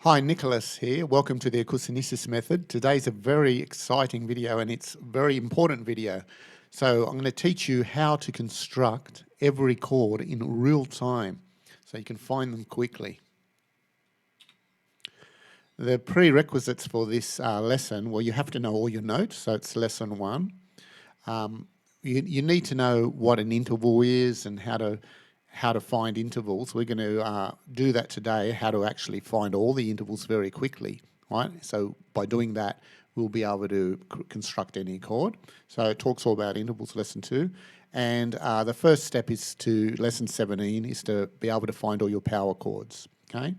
Hi, Nicholas here. Welcome to the Akousunesis method. Today's a very exciting video and it's a very important video. So I'm going to teach you how to construct every chord in real time so you can find them quickly. The prerequisites for this lesson, well, you have to know all your notes, so it's lesson 1. You need to know what an interval is and how to find intervals. We're going to do that today, how to actually find all the intervals very quickly, right? So by doing that, we'll be able to construct any chord. So it talks all about intervals, lesson 2. And the first step is lesson 17, is to be able to find all your power chords, okay?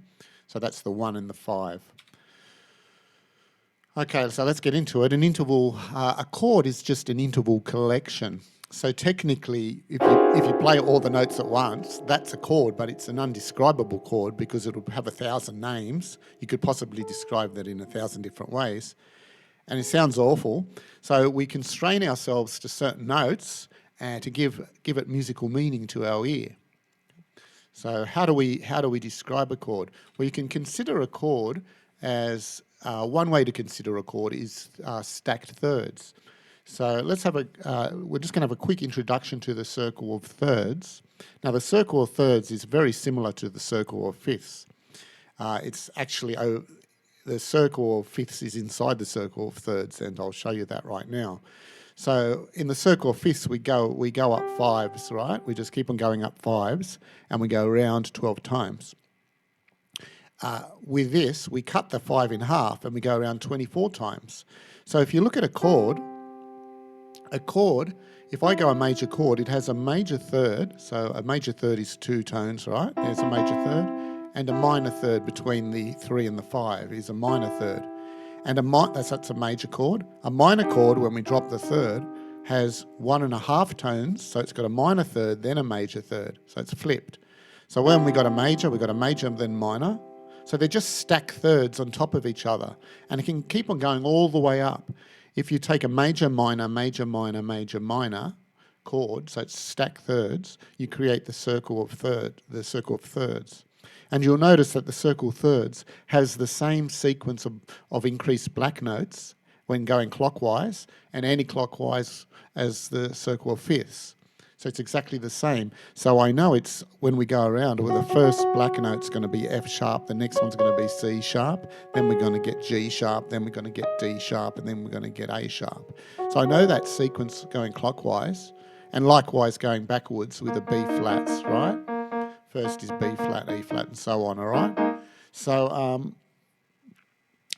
So that's the 1 and the 5. Okay, so let's get into it. An interval, a chord is just an interval collection. So technically, if you play all the notes at once, that's a chord, but it's an undescribable chord because it'll have 1,000 names. You could possibly describe that in 1,000 different ways. And it sounds awful. So we constrain ourselves to certain notes to give it musical meaning to our ear. So how do we describe a chord? Well, you can consider a chord as one way to consider a chord is stacked thirds. So let's have we're just going to have a quick introduction to the circle of thirds. Now the circle of thirds is very similar to the circle of fifths. It's actually, the circle of fifths is inside the circle of thirds, and I'll show you that right now. So in the circle of fifths, we go up 5s, right? We just keep on going up 5s, and we go around 12 times. With this, we cut the 5 in half, and we go around 24 times. So if you look at a chord, if I go a major chord, it has a major third. So a major third is 2 tones, right? There's a major third. And a minor third between the 3 and the 5 is a minor third. And that's a major chord. A minor chord, when we drop the third, has 1.5 tones. So it's got a minor third, then a major third. So it's flipped. So when we got a major, then minor. So they're just stacked thirds on top of each other. And it can keep on going all the way up. If you take a major, minor, major, minor, major, minor chord, so it's stacked thirds, you create the circle of thirds. And you'll notice that the circle thirds has the same sequence of increased black notes when going clockwise and anti-clockwise as the circle of fifths. So it's exactly the same. So I know it's when we go around, well, the first black note's going to be F sharp, the next one's going to be C sharp, then we're going to get G sharp, then we're going to get D sharp, and then we're going to get A sharp. So I know that sequence going clockwise, and likewise going backwards with the B flats, right? First is B flat, E flat, and so on, all right? So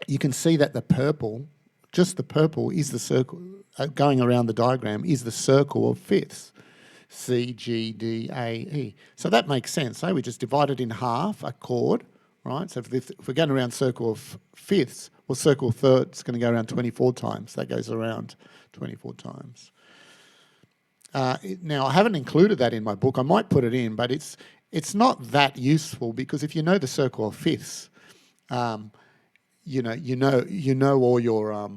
you can see that the purple, just the purple, is the circle, going around the diagram, is the circle of fifths. C, G, D, A, E. So that makes sense. We just divide it in half, a chord, right? So if we're going around circle of fifths, well, circle of thirds is going to go around 24 times. That goes around 24 times. Now, I haven't included that in my book. I might put it in, but it's not that useful because if you know the circle of fifths, you know all your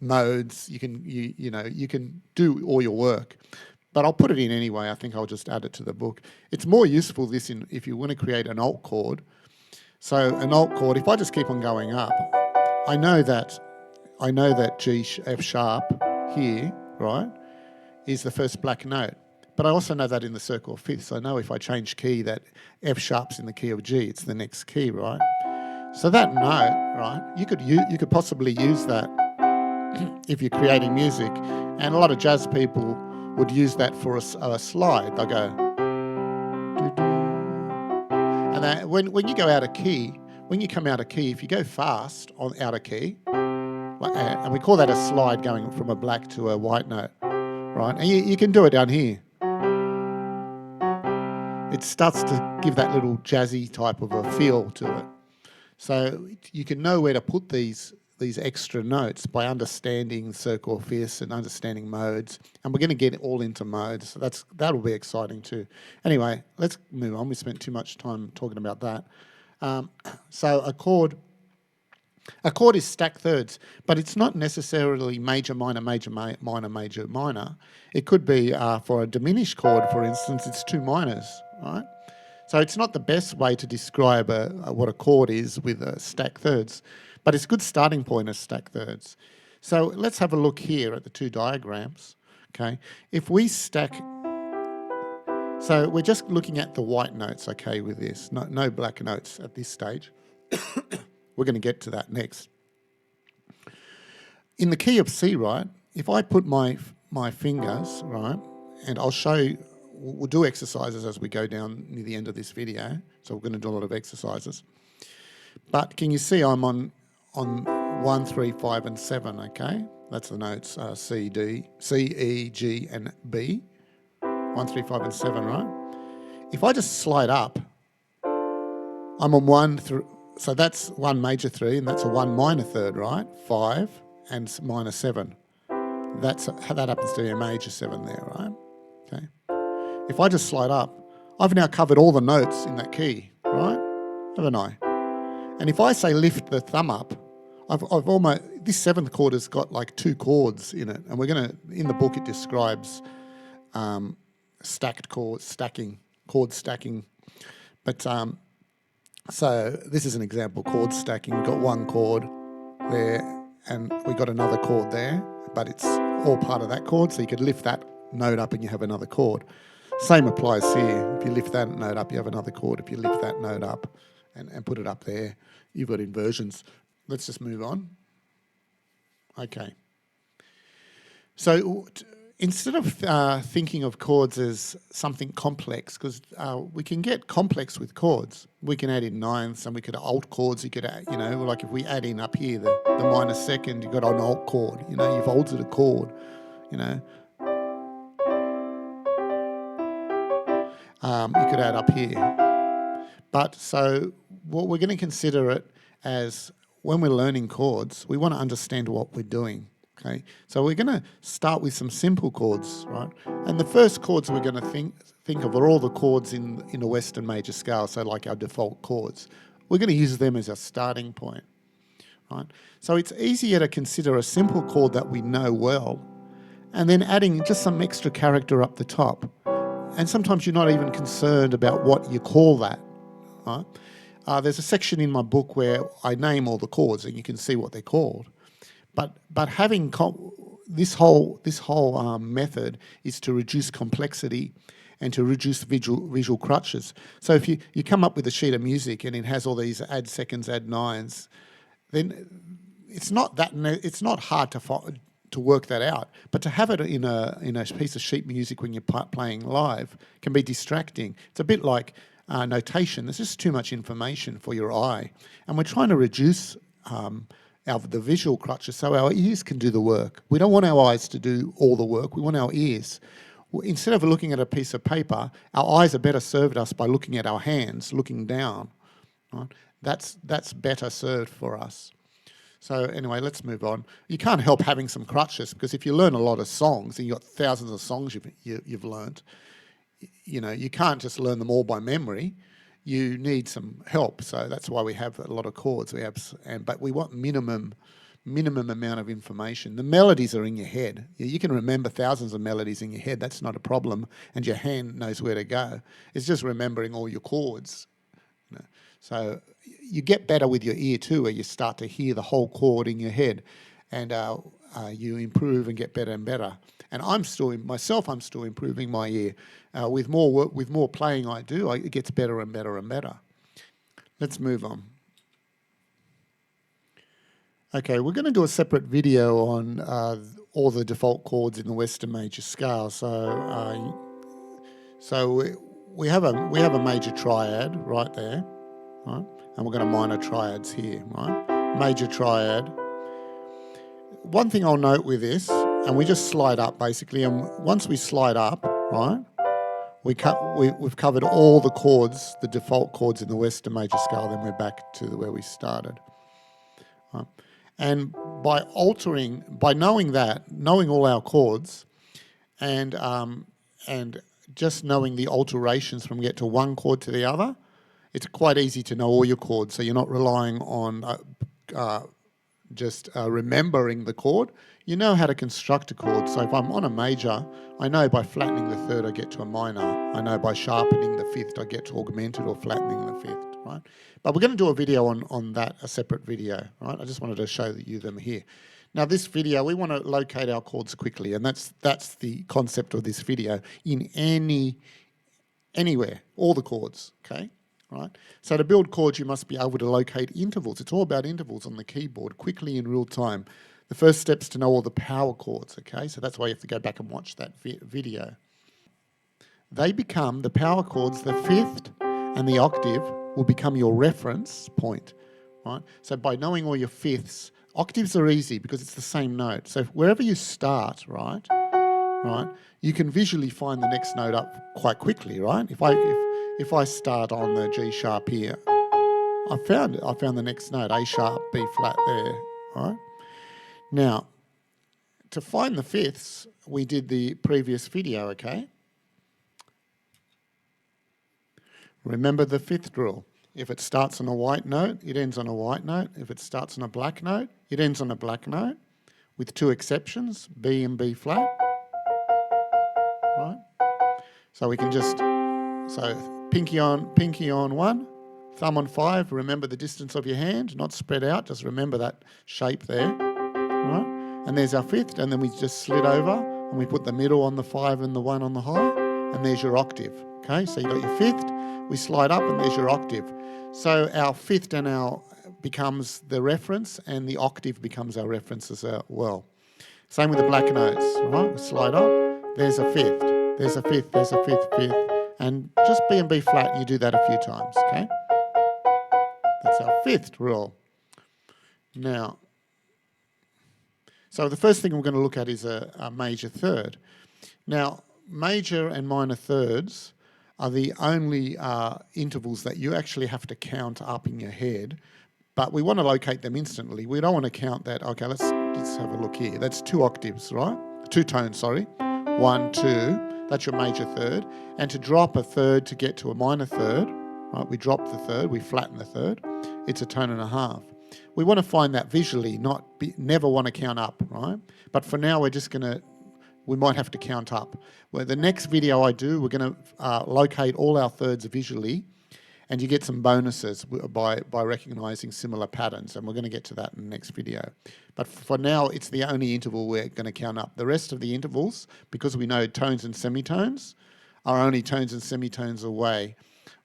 modes. You can do all your work. But I'll put it in anyway. I think I'll just add it to the book. It's more useful if you want to create an alt chord. So an alt chord, if I just keep on going up, I know that F sharp here, right, is the first black note. But I also know that in the circle of fifths, I know if I change key that F sharp's in the key of G, it's the next key, right? So that note, right, you could possibly use that if you're creating music, and a lot of jazz people would use that for a slide. They'll go, doo-doo. And when you go out of key, when you come out of key, if you go fast out of key, and we call that a slide going from a black to a white note, right? And you can do it down here. It starts to give that little jazzy type of a feel to it. So you can know where to put these extra notes by understanding circle of fifths and understanding modes, and we're going to get all into modes. So that'll be exciting too. Anyway, let's move on. We spent too much time talking about that. So a chord is stacked thirds, but it's not necessarily major, minor, major, minor, major, minor. It could be for a diminished chord, for instance, it's 2 minors, right? So it's not the best way to describe what a chord is with stacked thirds, but it's a good starting point as stacked thirds. So let's have a look here at the two diagrams. Okay, if we stack, so we're just looking at the white notes, okay, with this, no black notes at this stage. We're going to get to that next. In the key of C, right, if I put my fingers, right, and I'll show you, we'll do exercises as we go down near the end of this video, so we're going to do a lot of exercises. But can you see I'm on 1, 3, 5 and 7, okay? That's the notes, C, E, G and B. 1, 3, 5 and 7, right? If I just slide up, I'm on 1 through, so that's 1 major 3 and that's a 1 minor third, right? 5 and minor 7. That happens to be a major 7 there, right? Okay. If I just slide up, I've now covered all the notes in that key, right? Haven't I? And if I say lift the thumb up, I've almost, this 7th chord has got like 2 chords in it, and we're going to, in the book it describes stacked chords, chord stacking. But so this is an example, chord stacking. We've got 1 chord there, and we got another chord there, but it's all part of that chord, so you could lift that note up and you have another chord. Same applies here. If you lift that note up, you have another chord. If you lift that note up and put it up there, you've got inversions. Let's just move on. Okay. So instead of thinking of chords as something complex, because we can get complex with chords. We can add in ninths and we could alt chords. You could add, you know, like if we add in up here the minor second, you've got an alt chord. You know, you've altered a chord, you know. You could add up here. But so what we're going to consider it as, when we're learning chords, we want to understand what we're doing. Okay, so we're going to start with some simple chords, right? And the first chords we're going to think of are all the chords in a Western major scale, so like our default chords. We're going to use them as our starting point, right? So it's easier to consider a simple chord that we know well, and then adding just some extra character up the top. And sometimes you're not even concerned about what you call that, right? There's a section in my book where I name all the chords, and you can see what they're called. But having this whole method is to reduce complexity and to reduce visual crutches. So if you come up with a sheet of music and it has all these add seconds, add nines, then it's not hard to work that out. But to have it in a piece of sheet music when you're playing live can be distracting. It's a bit like notation. There's just too much information for your eye, and we're trying to reduce the visual crutches so our ears can do the work. We don't want our eyes to do all the work. We want our ears. Instead of looking at a piece of paper, our eyes are better served us by looking at our hands, looking down. Right? That's better served for us. So anyway, let's move on. You can't help having some crutches, because if you learn a lot of songs and you've got thousands of songs you've learned, you know, you can't just learn them all by memory. You need some help, so that's why we have a lot of chords. But we want minimum amount of information. The melodies are in your head. You can remember thousands of melodies in your head. That's not a problem, and your hand knows where to go. It's just remembering all your chords. You know. So you get better with your ear too, where you start to hear the whole chord in your head, and you improve and get better and better. And I'm still improving my ear. With more work, with more playing I do, it gets better and better and better. Let's move on. Okay, we're going to do a separate video on all the default chords in the Western major scale. So we have a major triad right there, right? And we're going to minor triads here, right? Major triad. One thing I'll note with this, and we just slide up basically, and once we slide up, right, we've covered all the chords, the default chords in the Western major scale, then we're back to where we started. Right. And by knowing all our chords, and just knowing the alterations from get to one chord to the other, it's quite easy to know all your chords, so you're not relying on just remembering the chord. You know how to construct a chord. So if I'm on a major, I know by flattening the third I get to a minor. I know by sharpening the fifth I get to augmented, or flattening the fifth, right? But we're going to do a video on that, a separate video, right? I just wanted to show you them here. Now this video, we want to locate our chords quickly, and that's the concept of this video in anywhere, all the chords, okay? Right? So to build chords, you must be able to locate intervals. It's all about intervals on the keyboard, quickly in real time. The first step's to know all the power chords, okay? So that's why you have to go back and watch that video. They become, the power chords, the fifth and the octave will become your reference point, right? So by knowing all your fifths, octaves are easy because it's the same note. So wherever you start, right, you can visually find the next note up quite quickly, right? If I start on the G sharp here, I found the next note, A sharp, B flat there, right? Now, to find the fifths, we did the previous video, okay? Remember the fifth rule. If it starts on a white note, it ends on a white note. If it starts on a black note, it ends on a black note, with two exceptions, B and B flat, right? So we can just, so pinky on 1, thumb on 5, remember the distance of your hand, not spread out, just remember that shape there, right? And there's our fifth, and then we just slid over, and we put the middle on the 5 and the 1 on the high, and there's your octave, okay? So you got your fifth, we slide up, and there's your octave. So our fifth and our becomes the reference, and the octave becomes our reference as well. Same with the black notes, right? We slide up, there's a fifth, there's a fifth, there's a fifth, and just B and B flat, you do that a few times, okay? That's our fifth rule. Now, so the first thing we're going to look at is a major third. Now, major and minor thirds are the only intervals that you actually have to count up in your head, but we want to locate them instantly. We don't want to count that. Okay, let's have a look here. That's 2 octaves, right? 2 tones, sorry. 1, 2, that's your major third. And to drop a third to get to a minor third, right? We drop the third, we flatten the third. It's a tone and a half. We want to find that visually, never want to count up, right? But for now, we're just going to, we might have to count up. Well, the next video I do, we're going to locate all our thirds visually, and you get some bonuses by recognising similar patterns, and we're going to get to that in the next video. But for now, it's the only interval we're going to count up. The rest of the intervals, because we know tones and semitones, are only tones and semitones away,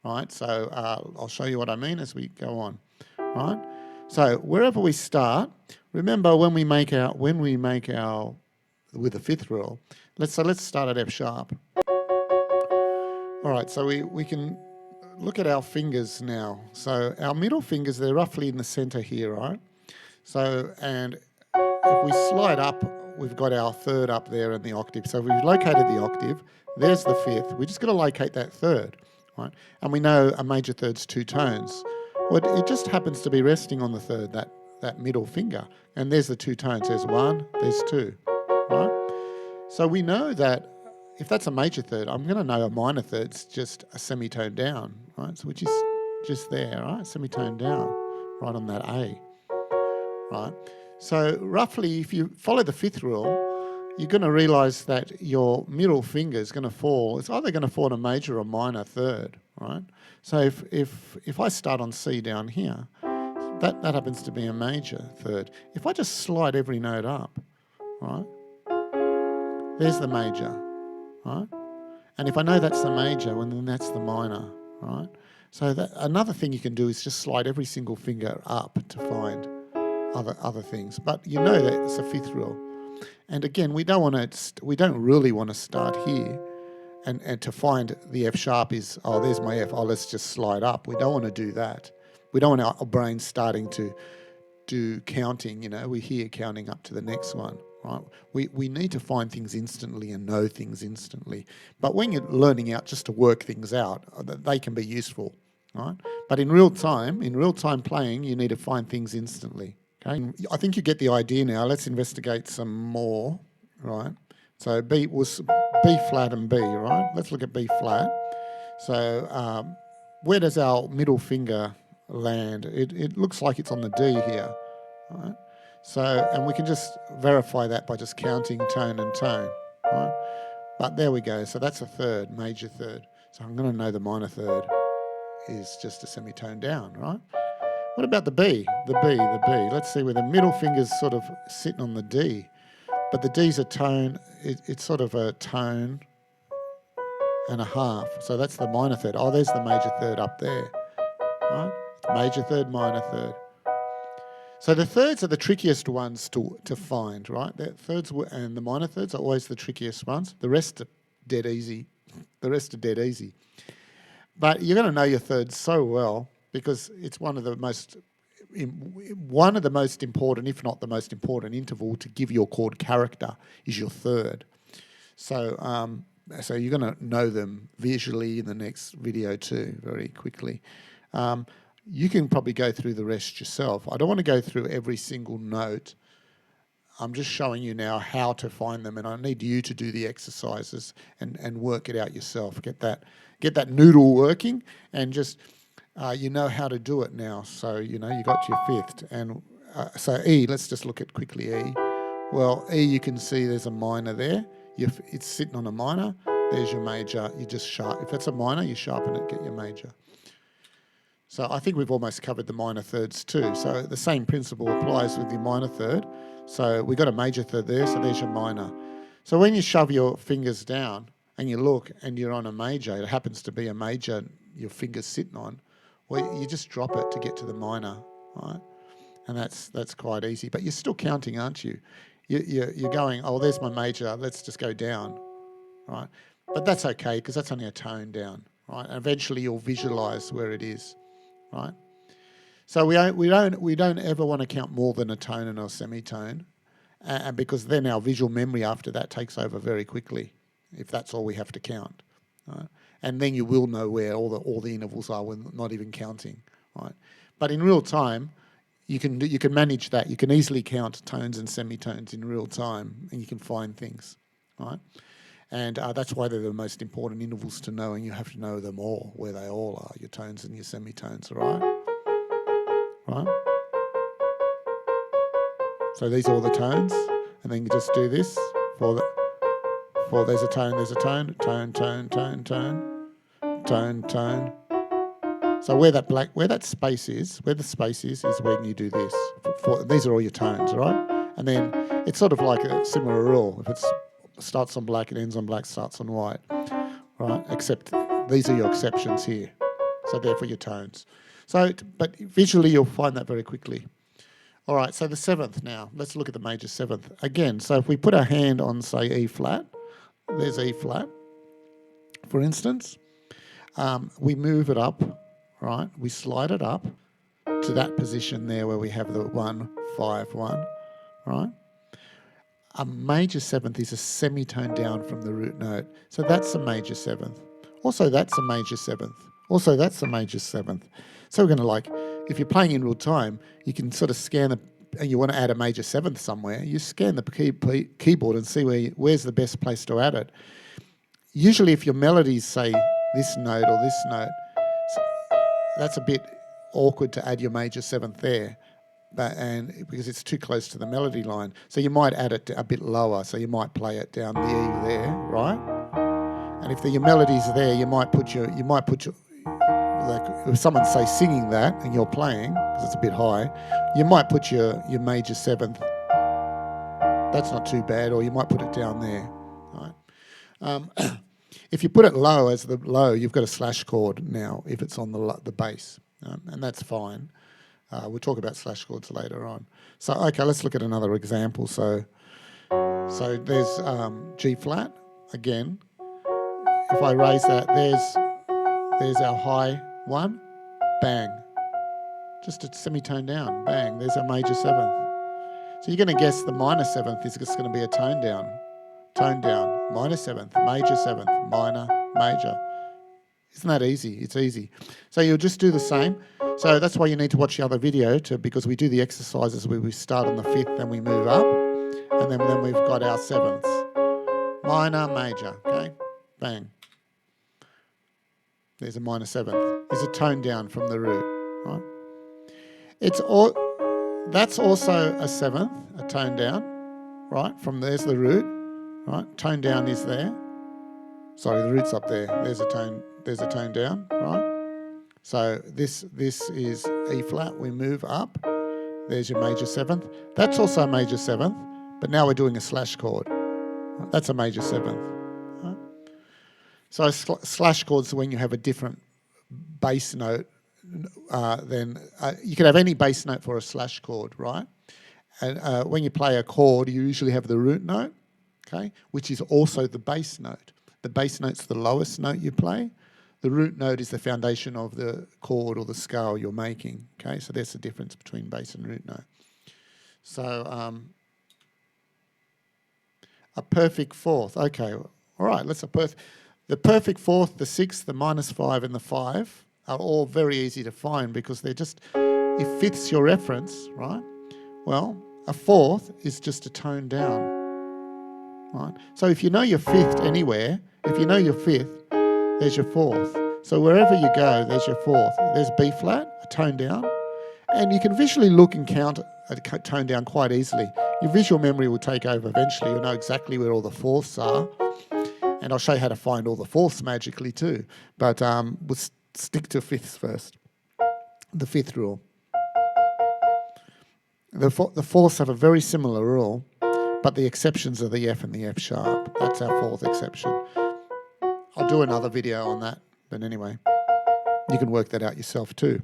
right? So I'll show you what I mean as we go on, right? So wherever we start, remember when we make our with the fifth rule, let's start at F sharp. All right, so we can look at our fingers now. So our middle fingers, they're roughly in the center here, right? So, and if we slide up, we've got our third up there in the octave. So we've located the octave, there's the fifth. We just got to locate that third, right? And we know a major third's 2 tones. Well, it just happens to be resting on the third, that middle finger. And there's the 2 tones. There's 1, there's 2, right? So we know that if that's a major third, I'm going to know a minor third's just a semitone down, right? So which is just there, right? Semitone down, right on that A, right? So roughly, if you follow the fifth rule, you're going to realise that your middle finger is going to fall. It's either going to fall in a major or minor third, right? So if I start on C down here, that happens to be a major third. If I just slide every note up, right? There's the major, right? And if I know that's the major, well, then that's the minor, right? So another thing you can do is just slide every single finger up to find other things. But you know that it's a fifth rule. And again, we don't really want to start here and to find the F sharp is, oh, there's my F, oh, let's just slide up. We don't want to do that. We don't want our brain starting to do counting, you know, we're here counting up to the next one. Right? We need to find things instantly and know things instantly. But when you're learning out just to work things out, they can be useful, right? But in real time playing, you need to find things instantly. Okay? I think you get the idea now. Let's investigate some more, right? So B was B flat and B, right? Let's look at B flat. So where does our middle finger land? It looks like it's on the D here, right? So, and we can just verify that by just counting tone and tone, right? But there we go. So that's a third, major third. So I'm going to know the minor third is just a semitone down, right? What about the B? The B, the B. Let's see where the middle finger's sort of sitting on the D. But the D's a tone, it's sort of a tone and a half. So that's the minor third. Oh, there's the major third up there, right? Major third, minor third. So the thirds are the trickiest ones to find, right? The thirds and the minor thirds are always the trickiest ones. The rest are dead easy. The rest are dead easy. But you're going to know your thirds so well because it's one of the most important, if not the most important interval to give your chord character is your third. So so you're going to know them visually in the next video too, very quickly. You can probably go through the rest yourself. I don't want to go through every single note. I'm just showing you now how to find them, and I need you to do the exercises and work it out yourself. Get that noodle working, and just you know how to do it now. So you know you got your fifth, and so E. Let's just look at quickly E. Well, E, you can see there's a minor there. It's sitting on a minor. There's your major. You just if it's a minor, you sharpen it, get your major. So I think we've almost covered the minor thirds too. So the same principle applies with your minor third. So we've got a major third there, so there's your minor. So when you shove your fingers down and you look and you're on a major, it happens to be a major your finger's sitting on, well, you just drop it to get to the minor, right? And that's quite easy. But you're still counting, aren't you? You're going, oh, there's my major, let's just go down, right? But that's okay because that's only a tone down, right? And eventually you'll visualise where it is. Right, so we don't ever want to count more than a tone and a semitone, and because then our visual memory after that takes over very quickly, if that's all we have to count, right? And then you will know where all the intervals are when not even counting, right? But in real time, you can manage that. You can easily count tones and semitones in real time, and you can find things, right? And that's why they're the most important intervals to know, and you have to know them all, where they all are, your tones and your semitones, right? Right? So these are all the tones, and then you just do this for there's a tone, tone, tone, tone, tone, tone, tone. So where that space is, is when you do this. These are all your tones, right? And then it's sort of like a similar rule. If it's starts on black, it ends on black, starts on white, right? Except these are your exceptions here. So therefore your tones. So, but visually you'll find that very quickly. All right, so the seventh now. Let's look at the major seventh. Again, so if we put our hand on, say, E flat, there's E flat, for instance. We move it up, right? We slide it up to that position there where we have the 1, 5, 1, right? A major seventh is a semitone down from the root note. So that's a major seventh. Also, that's a major seventh. Also, that's a major seventh. So we're going to if you're playing in real time, you can sort of scan and you want to add a major seventh somewhere, you scan the keyboard and see where's the best place to add it. Usually if your melodies say this note or this note, that's a bit awkward to add your major seventh there. Because it's too close to the melody line. So you might add it a bit lower. So you might play it down the E there, right? And if your melody's there, you might put your like if someone's say singing that and you're playing, because it's a bit high, you might put your major seventh. That's not too bad, or you might put it down there, right? If you put it low as the low, you've got a slash chord now if it's on the bass, and that's fine. We'll talk about slash chords later on. So, okay, let's look at another example. So there's G flat again. If I raise that, there's our high 1, bang. Just a semitone down, bang. There's our major seventh. So you're going to guess the minor seventh is just going to be a tone down, minor seventh, minor, major. Isn't that easy? It's easy. So you'll just do the same. So that's why you need to watch the other video because we do the exercises where we start on the fifth, then we move up, and then we've got our sevenths. Minor, major, okay? Bang. There's a minor seventh. There's a tone down from the root, right? that's also a seventh, a tone down, right? From there's the root, right? Tone down is there. Sorry, the root's up there. There's a tone down, right? So this is E flat. We move up. There's your major seventh. That's also a major seventh, but now we're doing a slash chord. That's a major seventh. Right? So slash chords are when you have a different bass note than you could have any bass note for a slash chord, right? And when you play a chord, you usually have the root note, okay, which is also the bass note. The bass note's the lowest note you play. The root note is the foundation of the chord or the scale you're making, okay? So there's the difference between bass and root note. So a perfect fourth, okay, all right, the perfect fourth, the sixth, the -5 and the 5 are all very easy to find because they're just, if fifth's your reference, right? Well, a fourth is just a tone down, right? So if you know your fifth anywhere, if you know your fifth, there's your fourth. So wherever you go, there's your fourth. There's B flat, a tone down, and you can visually look and count a tone down quite easily. Your visual memory will take over eventually. You'll know exactly where all the fourths are, and I'll show you how to find all the fourths magically too. But we'll stick to fifths first. The fifth rule. The fourths have a very similar rule, but the exceptions are the F and the F sharp. That's our fourth exception. I'll do another video on that, but anyway, you can work that out yourself too.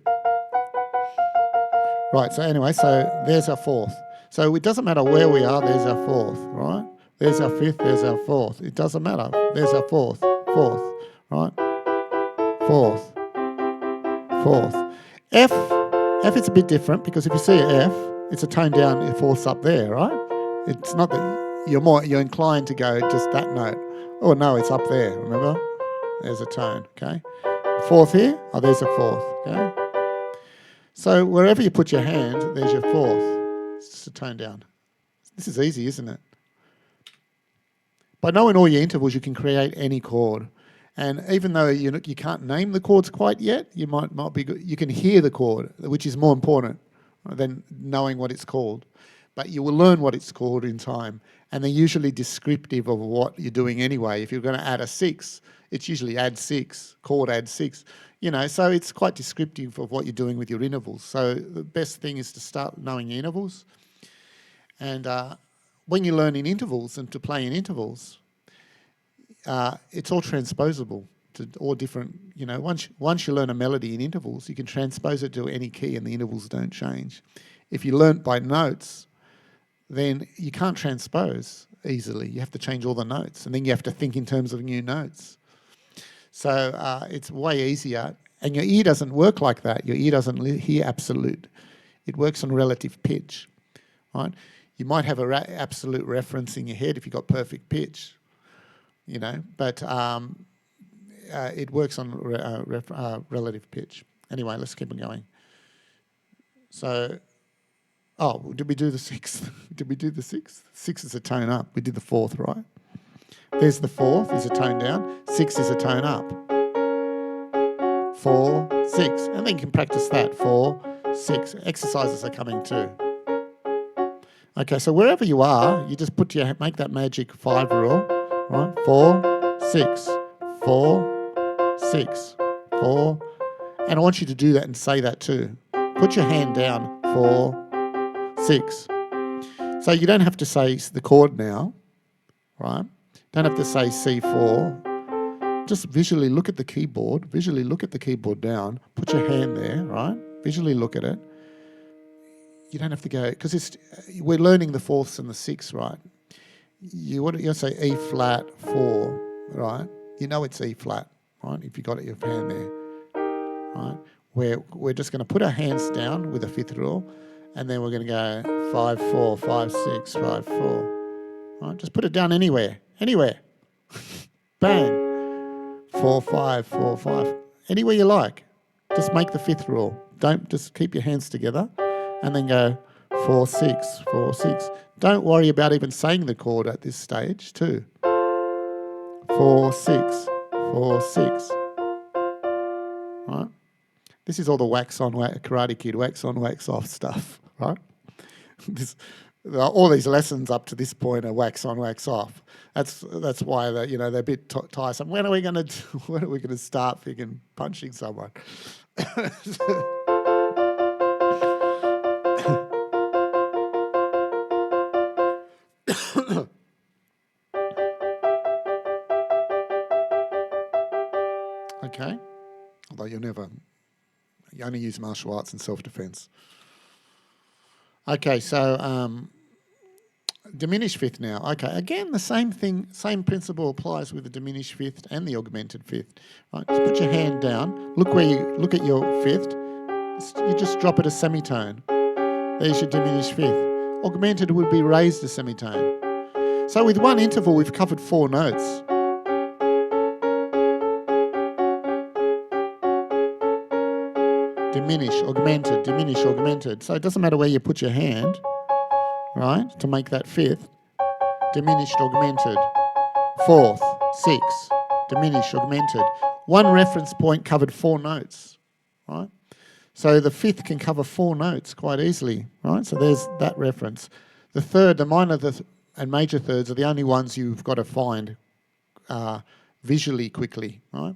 Right, so anyway, so there's our fourth. So it doesn't matter where we are, there's our fourth, right? There's our fifth, there's our fourth. It doesn't matter. There's our fourth, right? Fourth. F is a bit different because if you see an F, it's a tone down, your fourth's up there, right? It's not that you're inclined to go just that note. Oh no, it's up there, remember? There's a tone, okay? Fourth here, oh there's a fourth, okay? So wherever you put your hand, there's your fourth. It's just a tone down. This is easy, isn't it? By knowing all your intervals, you can create any chord. And even though you can't name the chords quite yet, you might be good. You can hear the chord, which is more important than knowing what it's called. But you will learn what it's called in time. And they're usually descriptive of what you're doing anyway. If you're going to add a 6, it's usually add 6, chord add 6. You know, so it's quite descriptive of what you're doing with your intervals. So the best thing is to start knowing your intervals. And when you learn in intervals and to play in intervals, it's all transposable to all different, you know, once you learn a melody in intervals, you can transpose it to any key and the intervals don't change. If you learnt by notes, then you can't transpose easily. You have to change all the notes and then you have to think in terms of new notes. So it's way easier. And your ear doesn't work like that. Your ear doesn't hear absolute. It works on relative pitch, right? You might have an absolute reference in your head if you've got perfect pitch, you know, but it works on relative pitch. Anyway, let's keep on going. So, oh, did we do the sixth? Did we do the sixth? 6 is a tone up. We did the fourth, right? There's the fourth, is a tone down. 6 is a tone up. 4, 6. And then you can practice that. 4, 6. Exercises are coming too. Okay, so wherever you are, you just make that magic 5 rule. Right? 4, 6. 4, 6. 4. And I want you to do that and say that too. Put your hand down. 4, 6. So you don't have to say the chord now, right? Don't have to say C4. Just visually look at the keyboard. Visually look at the keyboard down. Put your hand there, right? Visually look at it. You don't have to go, because we're learning the fourths and the sixths, right? You'll say E flat 4, right? You know it's E flat, right? If you got your hand there, right? We're just going to put our hands down with a 5th rule, and then we're going to go 5, 4, 5, 6, 5, 4. Right? Just put it down anywhere. Bang. 4, 5, 4, 5. Anywhere you like. Just make the 5th rule. Don't just keep your hands together and then go 4, 6, 4, 6. Don't worry about even saying the chord at this stage too. 4, 6, 4, 6. Right? This is all the wax on, Karate Kid, wax on, wax off stuff, right? All these lessons up to this point are wax on, wax off. That's why they're a bit tiresome. When are we going to start freaking punching someone? Okay, although you only use martial arts in self-defense. Okay, so diminished fifth now. Okay, again, the same thing, same principle applies with the diminished fifth and the augmented fifth. Right, just put your hand down. Look at your fifth. You just drop it a semitone. There's your diminished fifth. Augmented would be raised a semitone. So with one interval, we've covered 4 notes. Diminish, augmented. So it doesn't matter where you put your hand, right, to make that fifth. Diminished, augmented. Fourth, 6, diminished, augmented. One reference point covered 4 notes, right? So the fifth can cover 4 notes quite easily, right? So there's that reference. The third, the minor and major thirds are the only ones you've got to find visually quickly, right?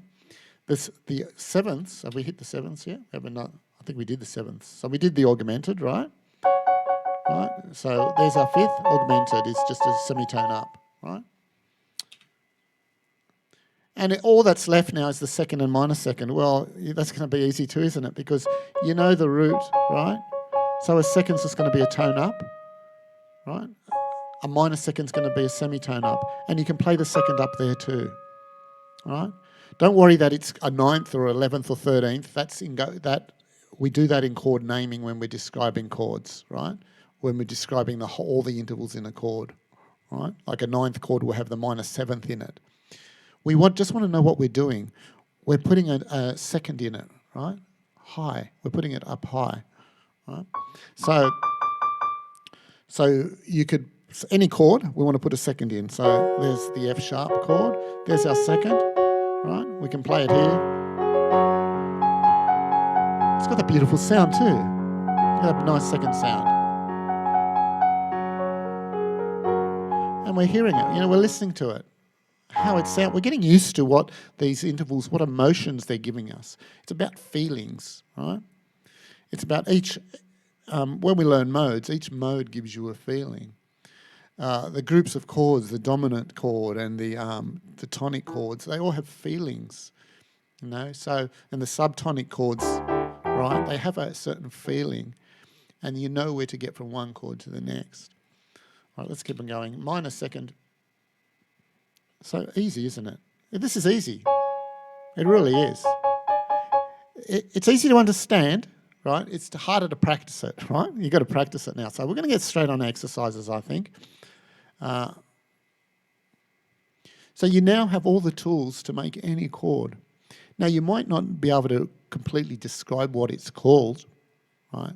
The sevenths, have we hit the sevenths yet? I think we did the sevenths. So we did the augmented, right? Right. So there's our fifth. Augmented is just a semitone up, right? And all that's left now is the second and minor second. Well, that's going to be easy too, isn't it? Because you know the root, right? So a second's just going to be a tone up, right? A minor second's going to be a semitone up. And you can play the second up there too, right? Don't worry that it's a 9th or 11th or 13th. We do that in chord naming when we're describing chords, right? When we're describing all the intervals in a chord, right? Like a 9th chord will have the minor 7th in it. We just want to know what we're doing. We're putting a second in it, right? High. We're putting it up high, right? So you could, any chord, we want to put a second in. So there's the F sharp chord. There's our second, right? We can play it here. It's got that beautiful sound too. Look at that nice second sound. And we're hearing it, we're listening to it. How it sounds. We're getting used to what these intervals, what emotions they're giving us. It's about feelings, right? It's about when we learn modes, each mode gives you a feeling. The groups of chords, the dominant chord and the tonic chords, they all have feelings, So, and the subtonic chords, right, they have a certain feeling, and you know where to get from one chord to the next. All right, let's keep on going. Minor second. So easy, isn't it? This is easy. It really is. It's easy to understand, right? It's harder to practice it, right? You've got to practice it now. So we're going to get straight on exercises, I think. So you now have all the tools to make any chord. Now, you might not be able to completely describe what it's called, right?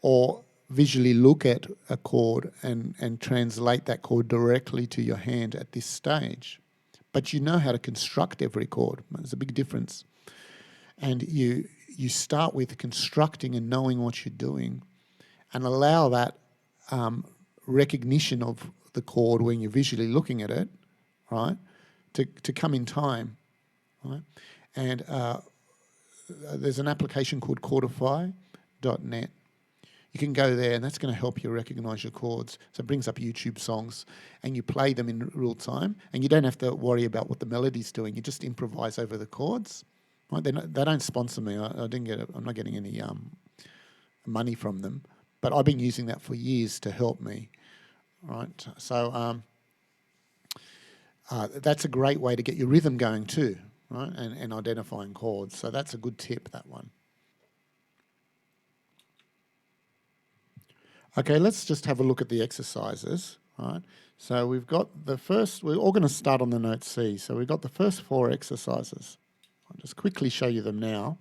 Or visually look at a chord and translate that chord directly to your hand at this stage. But you know how to construct every chord. There's a big difference. And you start with constructing and knowing what you're doing and allow that recognition of the chord when you're visually looking at it, right, to come in time, right? And there's an application called chordify.net. You can go there and that's going to help you recognise your chords. So it brings up YouTube songs and you play them in real time and you don't have to worry about what the melody's doing. You just improvise over the chords. Right? They don't sponsor me. I'm not getting any money from them. But I've been using that for years to help me. Right? So that's a great way to get your rhythm going too, right? And identifying chords. So that's a good tip, that one. Okay, let's just have a look at the exercises, right? So we've got we're all going to start on the note C. So we've got the first 4 exercises. I'll just quickly show you them now.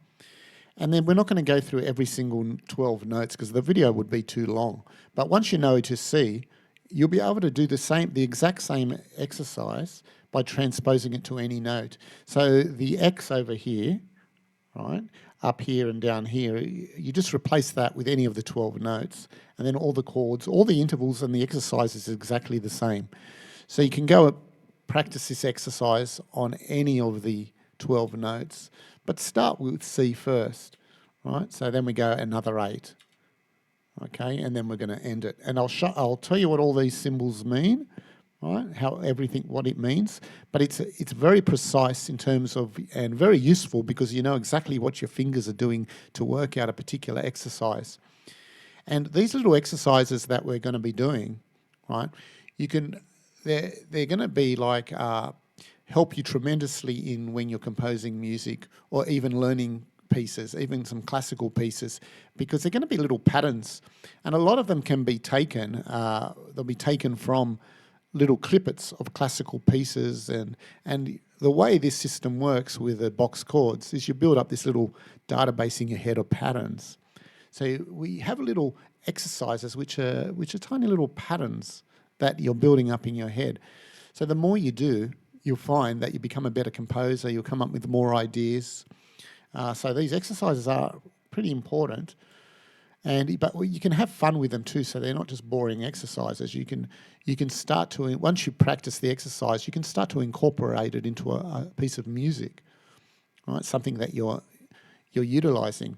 And then we're not going to go through every single 12 notes because the video would be too long. But once you know to C, you'll be able to do the exact same exercise by transposing it to any note. So the X over here, right, up here and down here, you just replace that with any of the 12 notes, and then all the chords, all the intervals and the exercises is exactly the same. So you can go practice this exercise on any of the 12 notes, but start with C first, right? So then we go another 8, okay, and then we're going to end it. And I'll tell you what all these symbols mean, right? What it means, but it's very precise in terms of, and very useful because you know exactly what your fingers are doing to work out a particular exercise. And these little exercises that we're going to be doing, right? They're going to be like help you tremendously in when you're composing music or even learning pieces, even some classical pieces, because they're going to be little patterns, and a lot of them can be taken. They'll be taken from little clippets of classical pieces, and the way this system works with the box chords is you build up this little database in your head of patterns. So we have little exercises which are tiny little patterns that you're building up in your head. So the more you do, you'll find that you become a better composer, you'll come up with more ideas. So these exercises are pretty important. But you can have fun with them too, so they're not just boring exercises. You can start to, once you practice the exercise, you can start to incorporate it into a piece of music, right? Something that you're utilising.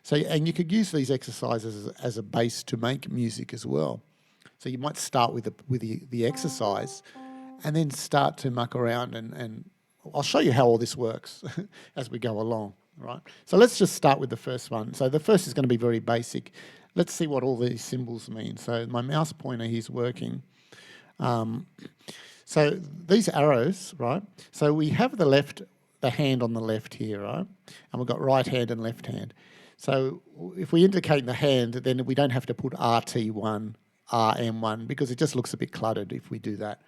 So, and you could use these exercises as a base to make music as well. So you might start with the exercise, and then start to muck around, and I'll show you how all this works as we go along. Right. So let's just start with the first one. So the first is going to be very basic. Let's see what all these symbols mean. So my mouse pointer here's working. So these arrows, right? So we have the hand on the left here, right? And we've got right hand and left hand. So if we indicate the hand, then we don't have to put RT1, RM1, because it just looks a bit cluttered if we do that.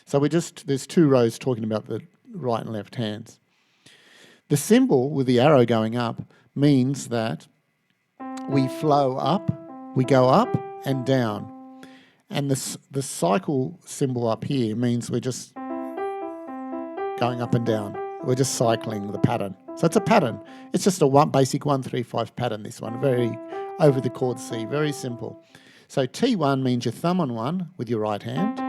So there's 2 rows talking about the right and left hands. The symbol with the arrow going up means that we flow up, we go up and down. And the cycle symbol up here means we're just going up and down. We're just cycling the pattern. So it's a pattern. It's just a basic 1-3-5 pattern, this one. Very over the chord C, very simple. So T1 means your thumb on 1 with your right hand,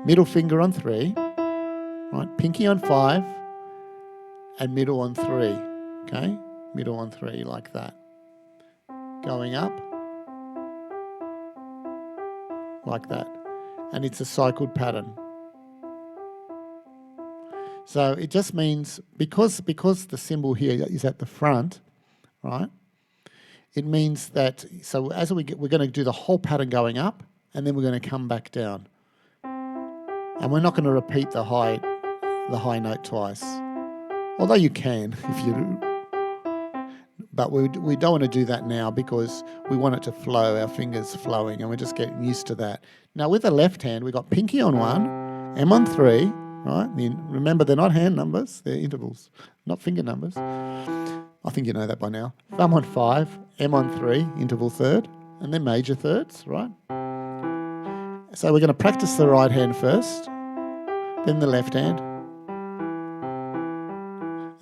middle finger on 3, right, pinky on 5, and middle on 3, okay? Middle on 3 like that. Going up, like that. And it's a cycled pattern. So it just means, because the symbol here is at the front, right? It means that, so as we're going to do the whole pattern going up, and then we're going to come back down. And we're not going to repeat the high note twice. Although you can, if you, but we don't want to do that now because we want it to flow, our fingers flowing, and we're just getting used to that. Now with the left hand, we've got pinky on 1, M on 3, right? Remember, they're not hand numbers, they're intervals, not finger numbers. I think you know that by now. Thumb on 5, M on 3, interval third, and then major thirds, right? So we're going to practice the right hand first, then the left hand.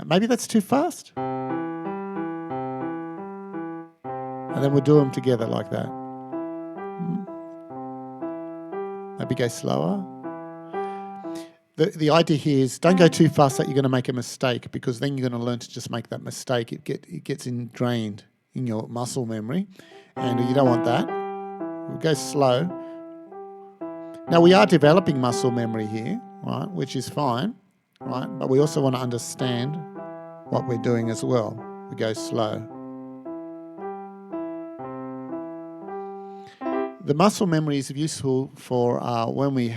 Maybe that's too fast. And then we'll do them together like that. Maybe go slower. The idea here is don't go too fast that you're going to make a mistake, because then you're going to learn to just make that mistake. It gets ingrained in your muscle memory, and you don't want that. We'll go slow. Now we are developing muscle memory here, right, which is fine, right? But we also want to understand what we're doing as well. We go slow. The muscle memory is useful for when we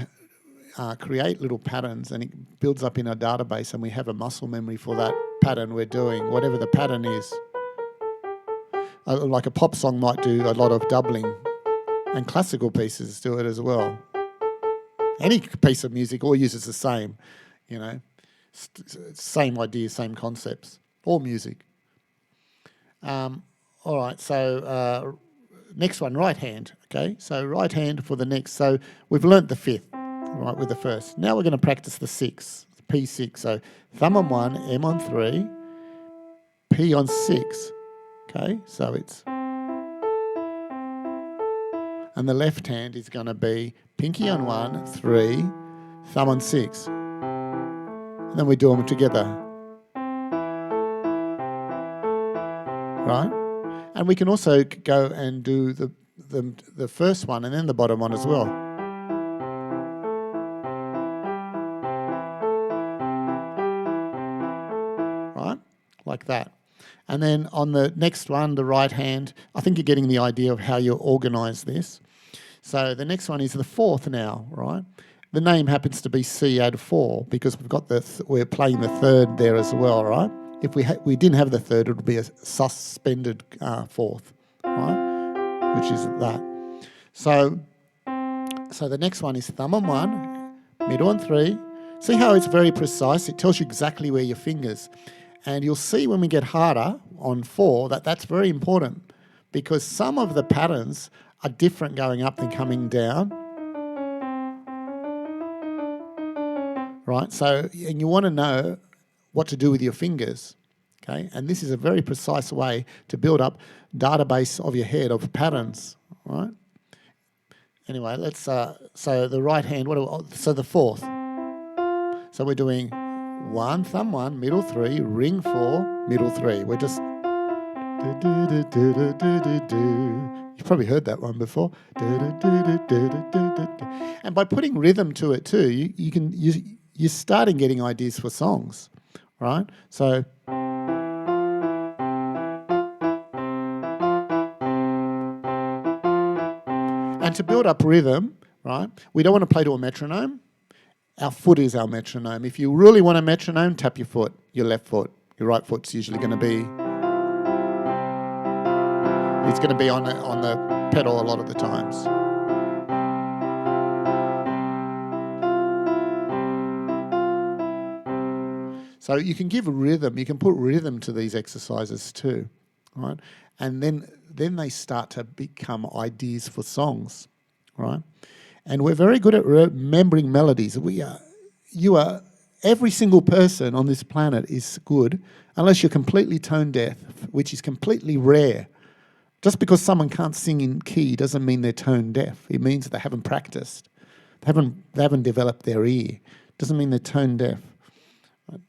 create little patterns, and it builds up in our database, and we have a muscle memory for that pattern we're doing, whatever the pattern is. Like a pop song might do a lot of doubling, and classical pieces do it as well. Any piece of music all uses the same, you know, same idea, same concepts, all music. All right, so next one, right hand, okay? So right hand for the next. So we've learnt the fifth, right, with the first. Now we're going to practice the sixth, P6. So thumb on 1, M on 3, P on 6. Okay, so it's... And the left hand is going to be pinky on 1, 3, thumb on 6. And then we do them together. Right? And we can also go and do the first one and then the bottom one as well. Right? Like that. And then on the next one, the right hand, I think you're getting the idea of how you organise this. So the next one is the fourth now, right? The name happens to be C add 4 because we've got we're playing the third there as well, right? If we didn't have the third, it would be a suspended fourth, right? Which is that. So the next one is thumb on 1, middle on 3. See how it's very precise? It tells you exactly where your fingers. And you'll see when we get harder on 4 that that's very important because some of the patterns are different going up than coming down. Right? So, and you want to know what to do with your fingers. Okay? And this is a very precise way to build up database of your head of patterns. Right? Anyway, let's, so the right hand, so the fourth. So we're doing 1, thumb 1, middle 3, ring 4, middle 3. We're just... You've probably heard that one before. And by putting rhythm to it too, you're starting getting ideas for songs, right? So... And to build up rhythm, right, we don't want to play to a metronome. Our foot is our metronome. If you really want a metronome, tap your foot, your left foot. Your right foot's usually going to be... It's going to be on the pedal a lot of the times. So you can give a rhythm. You can put rhythm to these exercises too, right? And then they start to become ideas for songs, right? And we're very good at remembering melodies. Every single person on this planet is good, unless you're completely tone deaf, which is completely rare. Just because someone can't sing in key doesn't mean they're tone deaf. It means they haven't practiced. They haven't developed their ear. Doesn't mean they're tone deaf.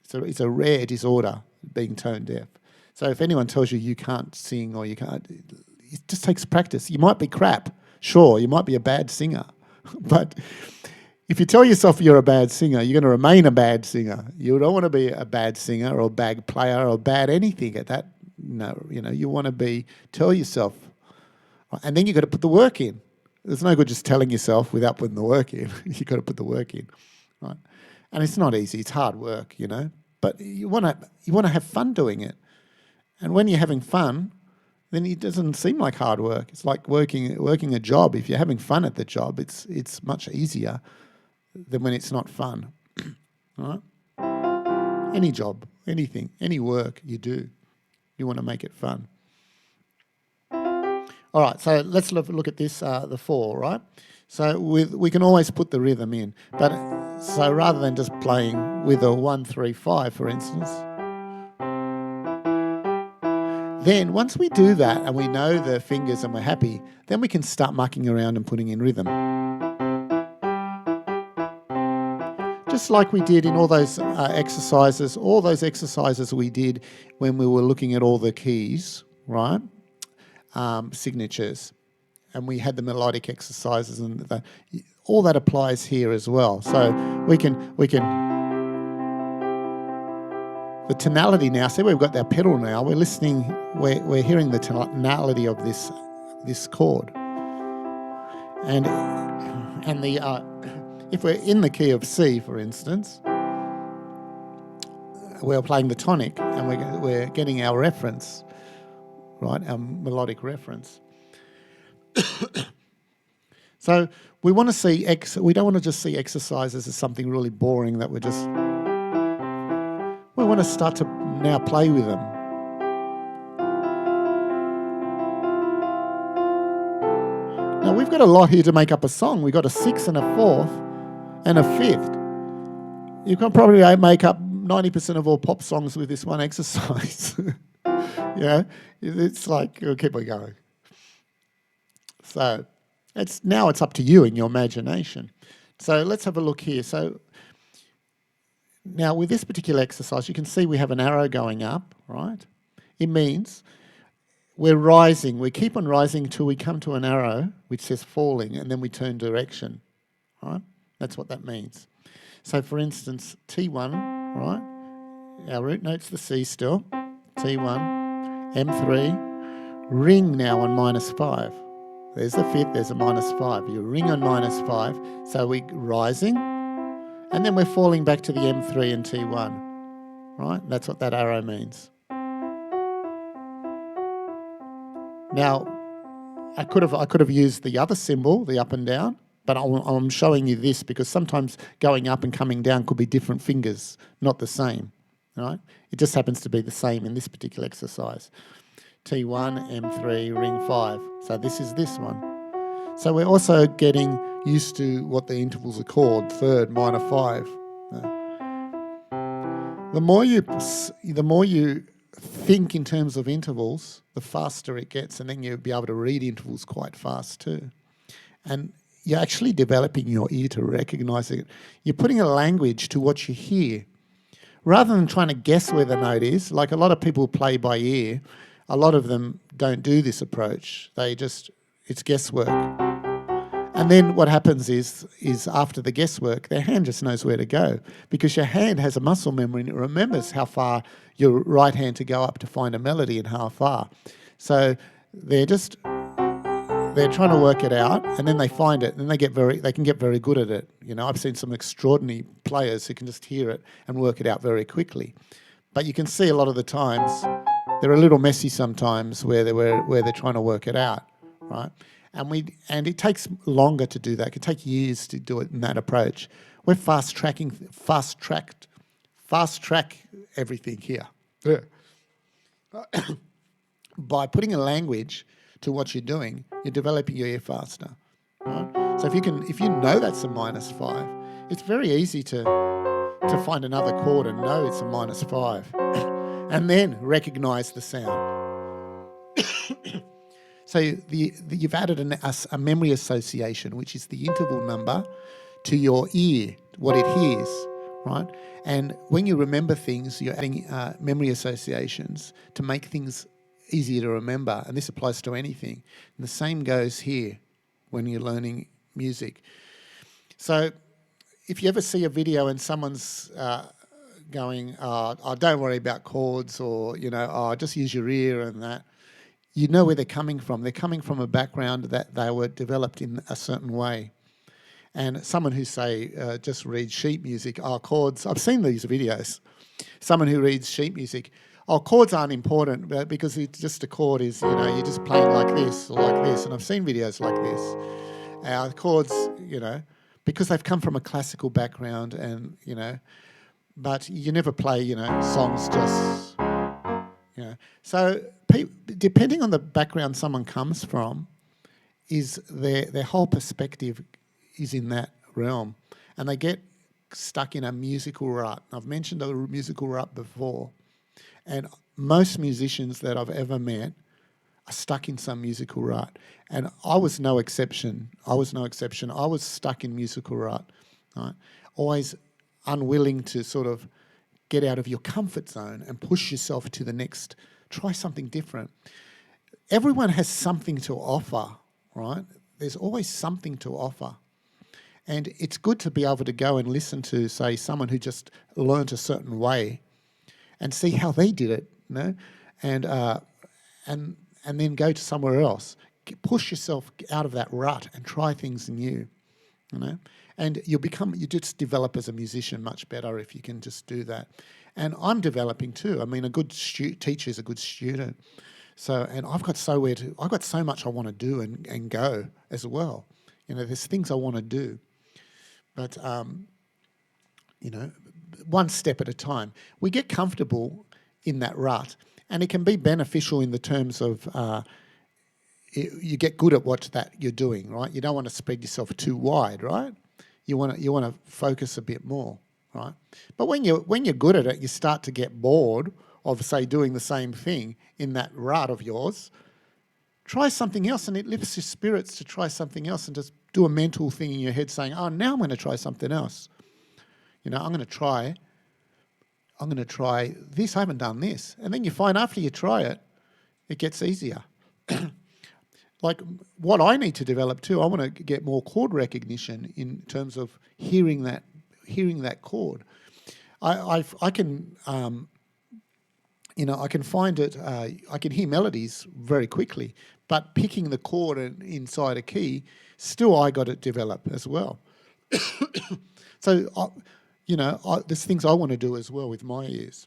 So it's a rare disorder, being tone deaf. So if anyone tells you can't sing or you can't, it just takes practice. You might be crap. Sure, you might be a bad singer. But if you tell yourself you're a bad singer, you're going to remain a bad singer. You don't want to be a bad singer or a bad player or bad anything at that. No, you want to tell yourself. And then you've got to put the work in. There's no good just telling yourself without putting the work in. You've got to put the work in, right? And it's not easy. It's hard work, But you want to have fun doing it. And when you're having fun, then it doesn't seem like hard work. It's like working a job. If you're having fun at the job, it's much easier than when it's not fun. All right? Any job, anything, any work you do, you want to make it fun. All right, so let's look at this, the 4, right? So we can always put the rhythm in. But so rather than just playing with a 1, 3, 5, for instance, then once we do that and we know the fingers and we're happy, then we can start mucking around and putting in rhythm. Just like we did in all those exercises we did when we were looking at all the keys, right? Signatures. And we had the melodic exercises and all that applies here as well. So we can the tonality now, see we've got that pedal now, we're listening, we're hearing the tonality of this chord. And the if we're in the key of C, for instance, we're playing the tonic and we're getting our reference, right, our melodic reference. So we want to see, we don't want to just see exercises as something really boring that we want to start to now play with them. Now we've got a lot here to make up a song. We've got a 6th and a 4th and a 5th. You can probably make up 90% of all pop songs with this one exercise. You know, it's like, we'll keep on going. So now it's up to you and your imagination. So let's have a look here. So now with this particular exercise, you can see we have an arrow going up, right? It means we're rising. We keep on rising until we come to an arrow which says falling, and then we turn direction, right? That's what that means. So for instance, T1, right? Our root note's the C still. T1, M3, ring now on -5. There's the fifth, there's a -5. You ring on -5, so we're rising, and then we're falling back to the M3 and T1, right? That's what that arrow means. Now, I could have used the other symbol, the up and down, but I'm showing you this because sometimes going up and coming down could be different fingers, not the same, right? It just happens to be the same in this particular exercise. T1, M3, ring 5. So this is this one. So we're also getting used to what the intervals are called, third, minor 5. The more you think in terms of intervals, the faster it gets, and then you'll be able to read intervals quite fast too. And you're actually developing your ear to recognise it. You're putting a language to what you hear. Rather than trying to guess where the note is, like a lot of people play by ear, a lot of them don't do this approach. It's guesswork. And then what happens is after the guesswork, their hand just knows where to go, because your hand has a muscle memory and it remembers how far your right hand to go up to find a melody and how far. So they're trying to work it out, and then they find it, and they can get very good at it. You know, I've seen some extraordinary players who can just hear it and work it out very quickly. But you can see a lot of the times they're a little messy sometimes where they're trying to work it out, right? And it takes longer to do that. It can take years to do it in that approach. We're fast track everything here. Yeah. By putting a language to what you're doing, you're developing your ear faster, right? So if you know that's a -5, it's very easy to find another chord and know it's a -5, and then recognise the sound. So you've added a memory association, which is the interval number to your ear, what it hears, right? And when you remember things, you're adding memory associations to make things easier to remember, and this applies to anything. And the same goes here when you're learning music. So if you ever see a video and someone's going, oh, don't worry about chords, or, just use your ear and that, you know where they're coming from. They're coming from a background that they were developed in a certain way. And someone who, say, just reads sheet music, chords, I've seen these videos. Someone who reads sheet music, chords aren't important because it's just a chord is, you're just playing like this or like this. And I've seen videos like this. Chords, because they've come from a classical background and, but you never play, songs just, So depending on the background someone comes from, is their whole perspective is in that realm. And they get stuck in a musical rut. I've mentioned a musical rut before. And most musicians that I've ever met are stuck in some musical rut. And I was no exception. I was stuck in musical rut, right? Always unwilling to sort of get out of your comfort zone and push yourself to the next, try something different. Everyone has something to offer, right? There's always something to offer. And it's good to be able to go and listen to, say, someone who just learnt a certain way and see how they did it, and then go to somewhere else. Push yourself out of that rut and try things new, And you just develop as a musician much better if you can just do that. And I'm developing too. I mean, a good teacher is a good student. So, and I've got so much I want to do and go as well. There's things I want to do, but one step at a time. We get comfortable in that rut, and it can be beneficial in the terms of you get good at what that you're doing, right? You don't want to spread yourself too wide, right? You want to focus a bit more, right? But when you're good at it, you start to get bored of, say, doing the same thing in that rut of yours, try something else, and it lifts your spirits to try something else and just do a mental thing in your head saying, oh, now I'm going to try something else. You know, I'm going to try this. I haven't done this. And then you find after you try it, it gets easier. Like what I need to develop too, I want to get more chord recognition in terms of hearing that chord. I can I can find it. I can hear melodies very quickly, but picking the chord inside a key, still I got to develop as well. So there's things I want to do as well with my ears.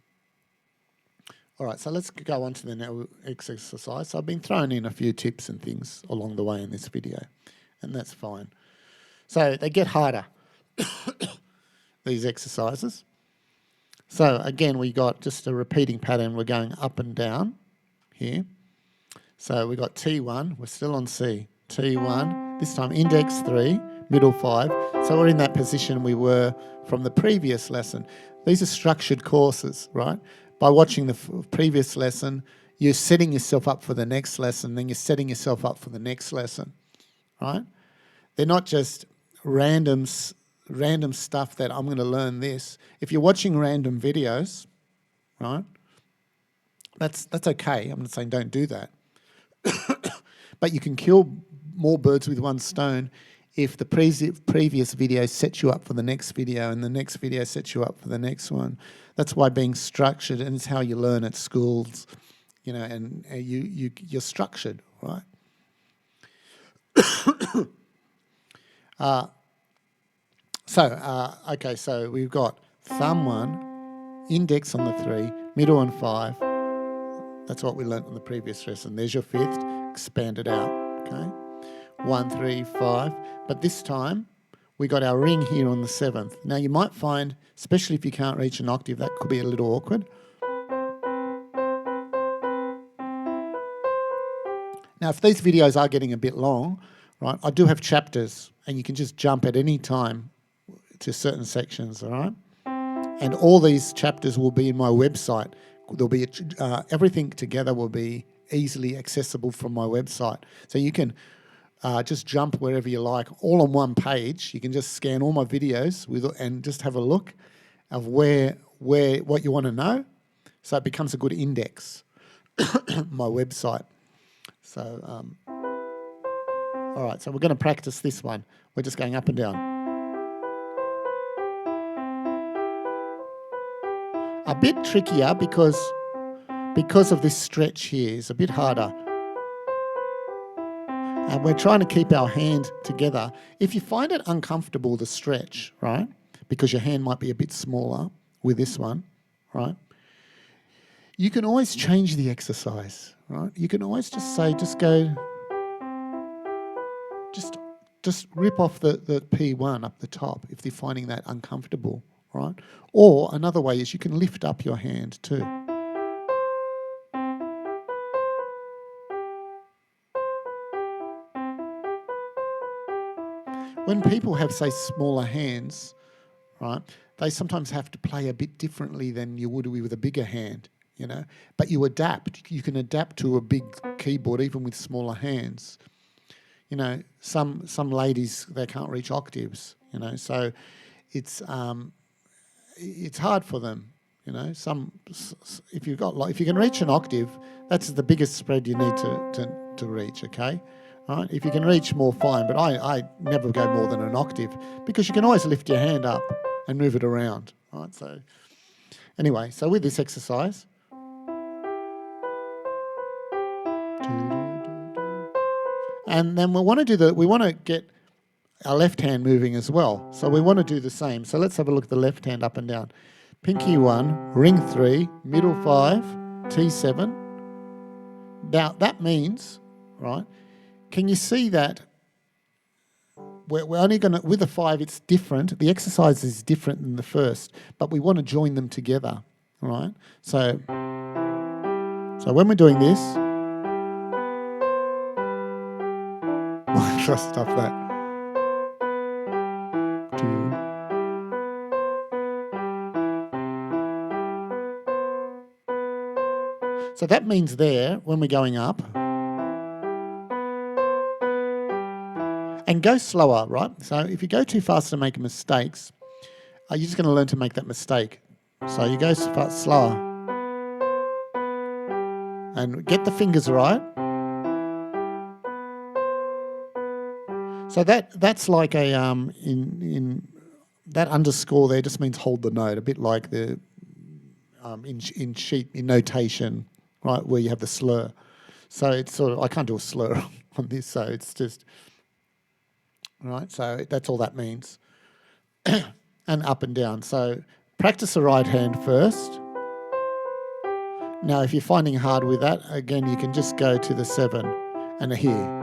All right, so let's go on to the next exercise. So I've been throwing in a few tips and things along the way in this video, and that's fine. So they get harder, these exercises. So again, we got just a repeating pattern. We're going up and down here. So we got T1, we're still on C. T1, this time index 3, middle 5. So we're in that position we were from the previous lesson. These are structured courses, right? By watching the previous lesson, you're setting yourself up for the next lesson, then you're setting yourself up for the next lesson, right? They're not just random stuff that I'm going to learn this. If you're watching random videos, right, that's okay. I'm not saying don't do that. But you can kill more birds with one stone if the previous video sets you up for the next video and the next video sets you up for the next one. That's why being structured, and it's how you learn at schools, and you're structured, right? Okay, so we've got thumb 1, index on the 3, middle on 5. That's what we learnt on the previous lesson. There's your 5th, expand it out, okay? 1, 3, 5. But this time, we got our ring here on the 7th. Now, you might find, especially if you can't reach an octave, that could be a little awkward. Now, if these videos are getting a bit long, right, I do have chapters, and you can just jump at any time to certain sections, all right? And all these chapters will be in my website. There'll be everything together will be easily accessible from my website. So you can just jump wherever you like, all on one page. You can just scan all my videos and just have a look of what you want to know. So it becomes a good index, my website. So, all right, so we're going to practice this one. We're just going up and down. A bit trickier because of this stretch here. It's a bit harder. And we're trying to keep our hand together. If you find it uncomfortable, the stretch, right, because your hand might be a bit smaller with this one, right, you can always change the exercise, right? You can always just say, just rip off the P1 up the top if you're finding that uncomfortable, right? Or another way is you can lift up your hand too. When people have, say, smaller hands, right, they sometimes have to play a bit differently than you would with a bigger hand, But you adapt. You can adapt to a big keyboard even with smaller hands. Some ladies, they can't reach octaves, so it's hard for them, if you can reach an octave, that's the biggest spread you need to reach, okay? Right? If you can reach more, fine, but I never go more than an octave because you can always lift your hand up and move it around, right? So anyway, so with this exercise, and then we want to get our left hand moving as well. So we want to do the same. So let's have a look at the left hand up and down. Pinky 1, ring 3, middle 5, T7. Now that means, right, can you see that we're only going to, with the 5, it's different. The exercise is different than the first, but we want to join them together, right? So when we're doing this, just stop that. 2. So that means there, when we're going up, and go slower, right? So if you go too fast and make mistakes, you're just going to learn to make that mistake. So you go slower. And get the fingers right. So that's like a in that underscore there just means hold the note, a bit like the in notation, right, where you have the slur. So it's sort of, I can't do a slur on this, so it's just right. So that's all that means, and up and down. So practice the right hand first. Now, if you're finding hard with that, again, you can just go to the 7 and a here.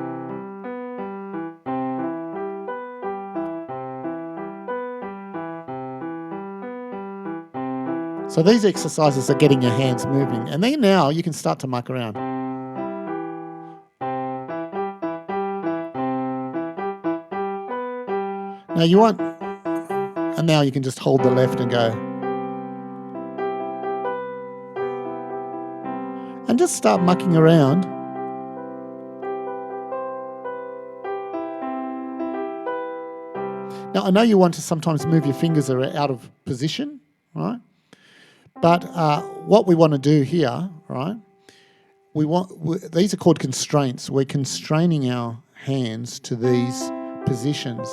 So these exercises are getting your hands moving. And then now you can start to muck around. Now you want, and now you can just hold the left and go. And just start mucking around. Now I know you want to sometimes move your fingers out of position, right? But what we want to do here, right? These are called constraints. We're constraining our hands to these positions,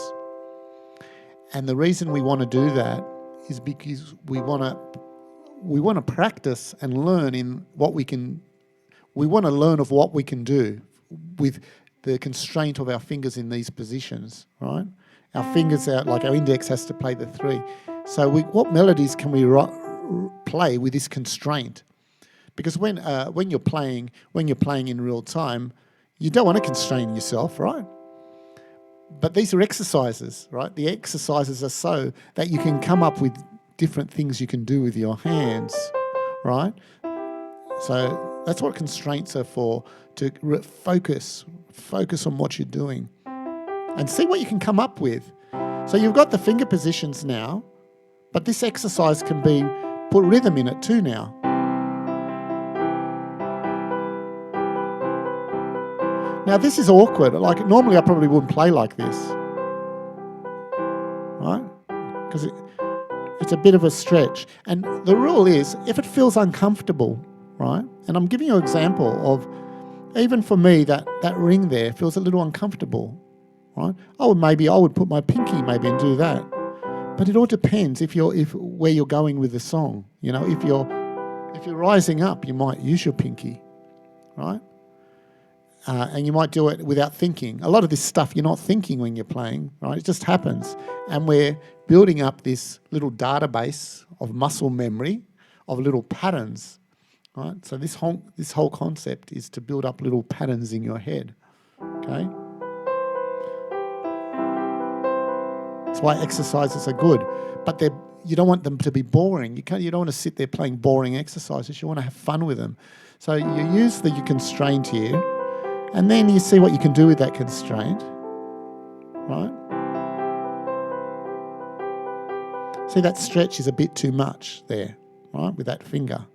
and the reason we want to do that is because we want to practice and learn in what we can. We want to learn of what we can do with the constraint of our fingers in these positions, right? Our fingers out, like our index has to play the 3. So what melodies can we play with this constraint? Because when you're playing in real time, you don't want to constrain yourself, right? But these are exercises, right? The exercises are so that you can come up with different things you can do with your hands, right? So that's what constraints are for, to focus on what you're doing and see what you can come up with. So you've got the finger positions now, but this exercise can put rhythm in it too now. Now this is awkward. Like normally I probably wouldn't play like this, right? Because it's a bit of a stretch. And the rule is, if it feels uncomfortable, right? And I'm giving you an example of, even for me, that ring there feels a little uncomfortable, right? I would put my pinky maybe and do that. But it all depends where you're going with the song. You know, if you're rising up, you might use your pinky, right? And you might do it without thinking. A lot of this stuff you're not thinking when you're playing, right? It just happens. And we're building up this little database of muscle memory of little patterns, right? So this whole concept is to build up little patterns in your head, okay? That's why exercises are good, but you don't want them to be boring. You don't want to sit there playing boring exercises. You want to have fun with them. So you use your constraint here, and then you see what you can do with that constraint, right? See, that stretch is a bit too much there, right, with that finger.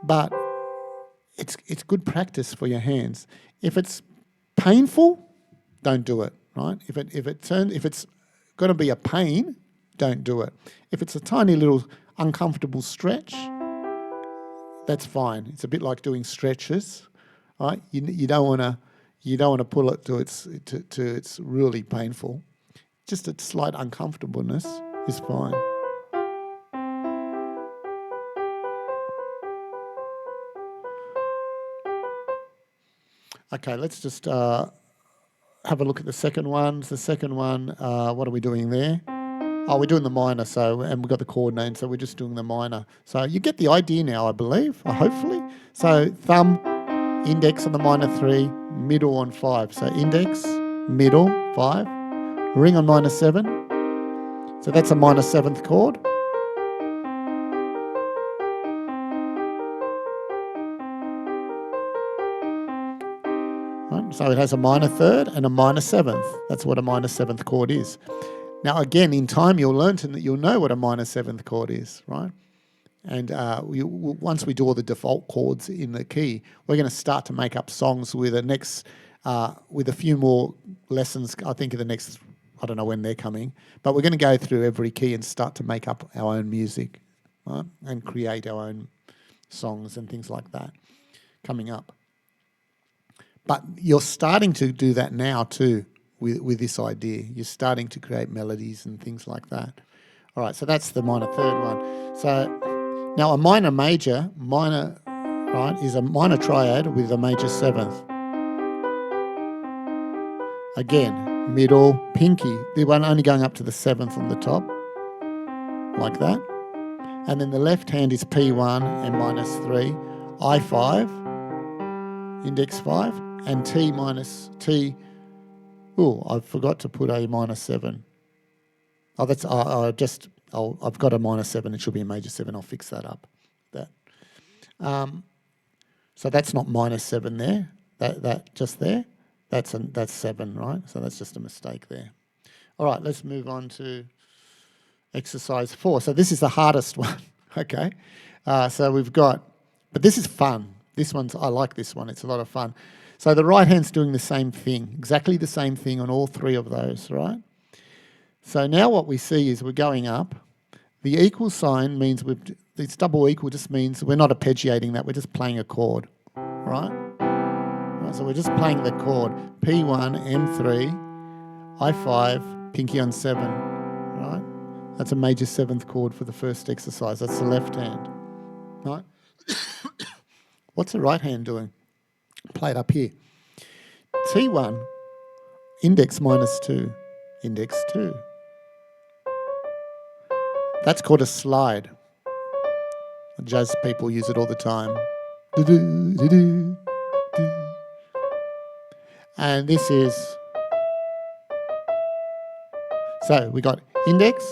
But it's good practice for your hands. If it's painful, don't do it, right? If it's going to be a pain, don't do it. If it's a tiny little uncomfortable stretch, that's fine. It's a bit like doing stretches, right? You don't want to pull it to it's really painful. Just a slight uncomfortableness is fine. Okay, let's just have a look at the second one. The second one, what are we doing there? Oh, we're doing the minor, and we've got the chord name, so we're just doing the minor. So you get the idea now, I believe, or hopefully. So thumb, index on the minor 3, middle on 5. So index, middle, 5, ring on minor 7. So that's a minor 7th chord. Right, so it has a minor 3rd and a minor 7th. That's what a minor 7th chord is. Now, again, in time, you'll know what a minor seventh chord is, right? And once we do all the default chords in the key, we're going to start to make up songs with with a few more lessons. I think in the next, I don't know when they're coming, but we're going to go through every key and start to make up our own music, right? And create our own songs and things like that coming up. But you're starting to do that now too with this idea. You're starting to create melodies and things like that. All right, so that's the minor third one. So now a minor, right, is a minor triad with a major seventh. Again, middle, pinky. The one only going up to the seventh on the top, like that. And then the left hand is P1 and minus 3, I5, index 5, and T minus T. Oh, I forgot to put a minus 7. Oh, that's I've got a minus 7. It should be a major 7. I'll fix that up. So that's not minus 7 there. That just there. That's 7, right? So that's just a mistake there. All right, let's move on to exercise 4. So this is the hardest one. Okay. So we've got, but this is fun. I like this one. It's a lot of fun. So the right hand's doing the same thing, exactly the same thing on all 3 of those, right? So now what we see is we're going up. The equal sign means it's double equal, just means we're not arpeggiating that, we're just playing a chord, right? So we're just playing the chord, P1, M3, I5, pinky on 7, right? That's a major 7th chord for the first exercise. That's the left hand, right? What's the right hand doing? Play it up here. T1, index minus 2, index 2. That's called a slide. Jazz people use it all the time. And this is, so we got index,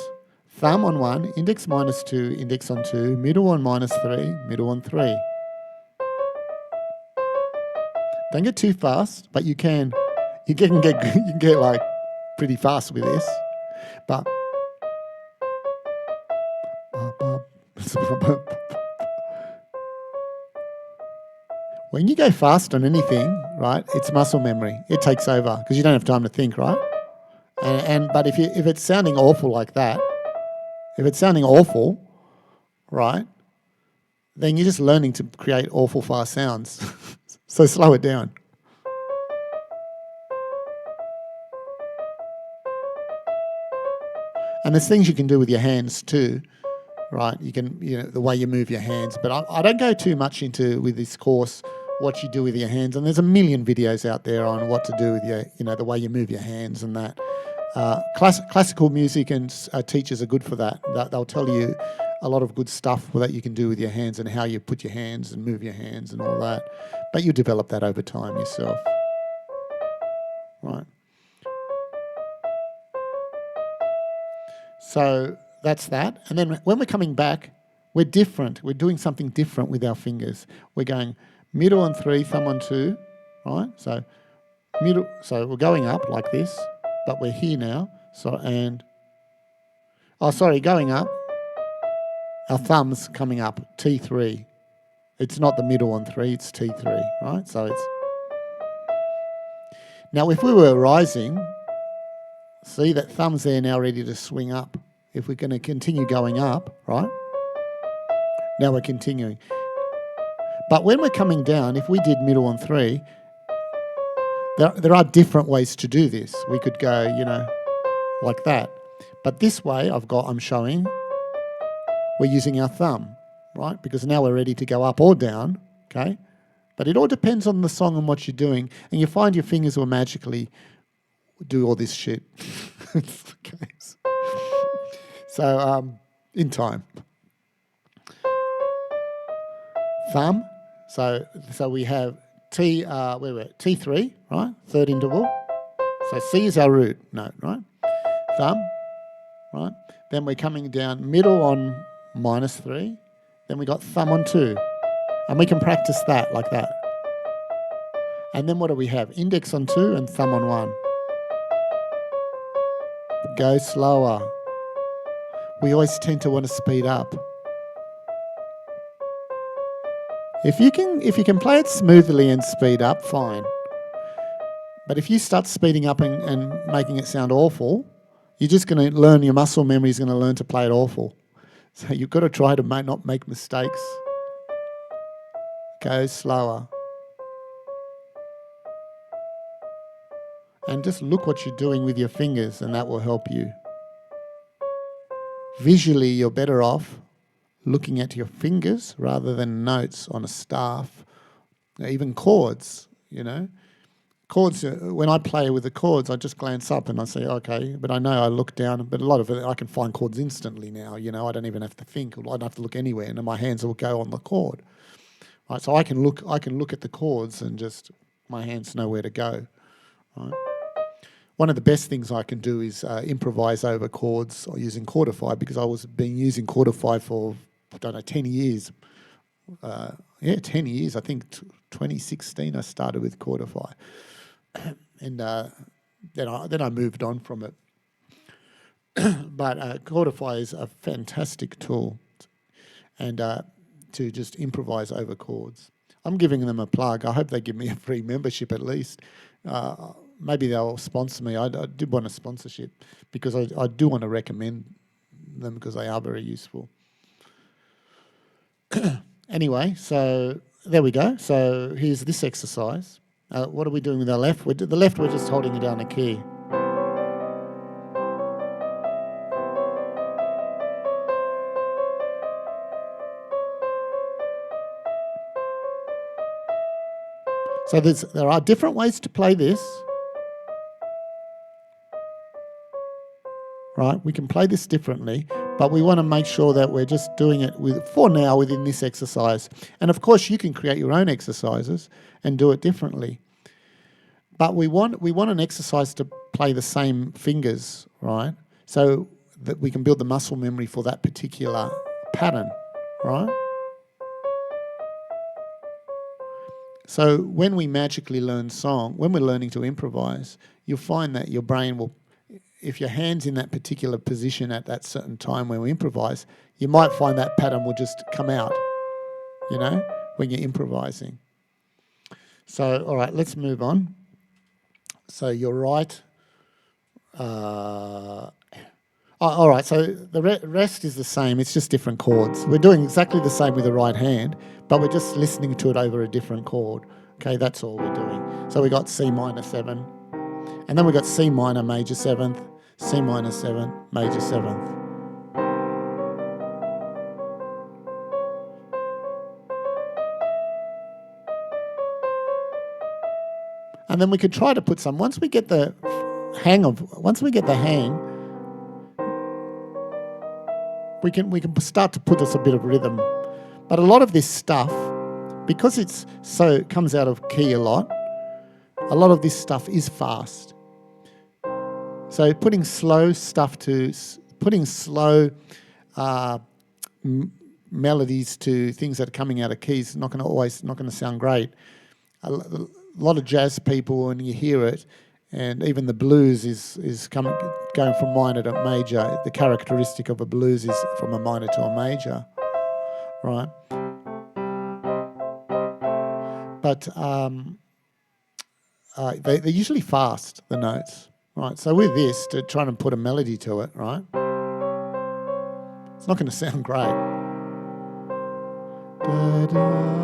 thumb on 1, index minus 2, index on 2, middle on minus 3, middle on 3. Don't get too fast, but you can get like pretty fast with this. But when you go fast on anything, right, it's muscle memory. It takes over because you don't have time to think, right? But if it's sounding awful like that, right, then you're just learning to create awful fast sounds. So slow it down. And there's things you can do with your hands too, right? You can, the way you move your hands. But I don't go too much into, with this course, what you do with your hands. And there's a million videos out there on what to do with your, the way you move your hands and that. Classical music and teachers are good for that. They'll tell you a lot of good stuff that you can do with your hands and how you put your hands and move your hands and all that. But you develop that over time yourself, right? So that's that. And then when we're coming back, we're different. We're doing something different with our fingers. We're going middle on 3, thumb on 2, right? So middle. So we're going up like this, but we're here now. Going up. Our thumb's coming up, T3. It's not the middle on 3, it's T3, right? So it's... Now, if we were rising, see that thumb's there now ready to swing up. If we're going to continue going up, right? Now we're continuing. But when we're coming down, if we did middle on 3, there are different ways to do this. We could go, like that. But this way, I'm showing... We're using our thumb, right? Because now we're ready to go up or down, okay? But it all depends on the song and what you're doing. And you find your fingers will magically do all this shit. Okay. So, in time. Thumb. So we have T3, right? Third interval. So C is our root note, right? Thumb, right? Then we're coming down middle on minus 3. Then we got thumb on 2. And we can practice that like that. And then what do we have? Index on 2 and thumb on 1. Go slower. We always tend to want to speed up. If you can play it smoothly and speed up, fine. But if you start speeding up and making it sound awful, you're just going to learn, your muscle memory is going to learn to play it awful. So you've got to try to not make mistakes. Go slower. And just look what you're doing with your fingers, and that will help you. Visually, you're better off looking at your fingers rather than notes on a staff, even chords, you know. Chords, when I play with the chords, I just glance up and I say, okay, but I know I look down, but a lot of it, I can find chords instantly now, you know, I don't even have to think, I don't have to look anywhere, and my hands will go on the chord. Right, so I can look at the chords and just, my hands know where to go, right? One of the best things I can do is improvise over chords or using Chordify, because I was been using Chordify for, I don't know, 10 years. 10 years. I think 2016 I started with Chordify. And then I moved on from it. But Chordify is a fantastic tool and to just improvise over chords. I'm giving them a plug. I hope they give me a free membership at least. Maybe they'll sponsor me. I did want a sponsorship because I do want to recommend them because they are very useful. Anyway, so there we go. So here's this exercise. What are we doing with our left? The left, we're just holding down a key. So there are different ways to play this. Right, we can play this differently, but we want to make sure that we're just doing it for now within this exercise. And of course, you can create your own exercises and do it differently. But we want an exercise to play the same fingers, right? So that we can build the muscle memory for that particular pattern, right? So when we magically learn song, when we're learning to improvise, you'll find that your brain will, if your hand's in that particular position at that certain time when we improvise, you might find that pattern will just come out, you know, when you're improvising. So, all right, let's move on. So you're right. All right, so the rest is the same. It's just different chords. We're doing exactly the same with the right hand, but we're just listening to it over a different chord. Okay, that's all we're doing. So we got C minor 7, and then we got C minor major 7th, C minor 7, major 7th. And then we could try to put some, once we get the hang, we can start to put us a bit of rhythm. But a lot of this stuff, because it comes out of key a lot of this stuff is fast. So putting slow melodies to things that are coming out of keys is not going to sound great. A lot of jazz people, when you hear it, and even the blues is going from minor to major. The characteristic of a blues is from a minor to a major, right? But they're usually fast, the notes, right? So with this, to try and put a melody to it, right? It's not going to sound great. Da, da.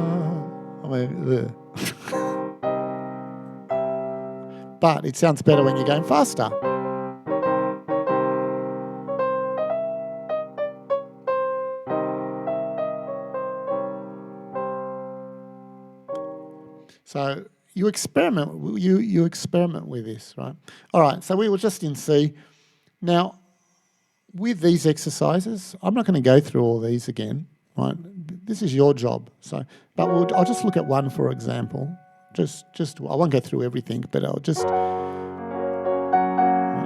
I mean, but it sounds better when you're going faster. So you experiment with this, right? All right, so we were just in C. Now, with these exercises, I'm not going to go through all these again, right? This is your job. So, but I'll just look at one, for example. Just I won't go through everything, but I'll just,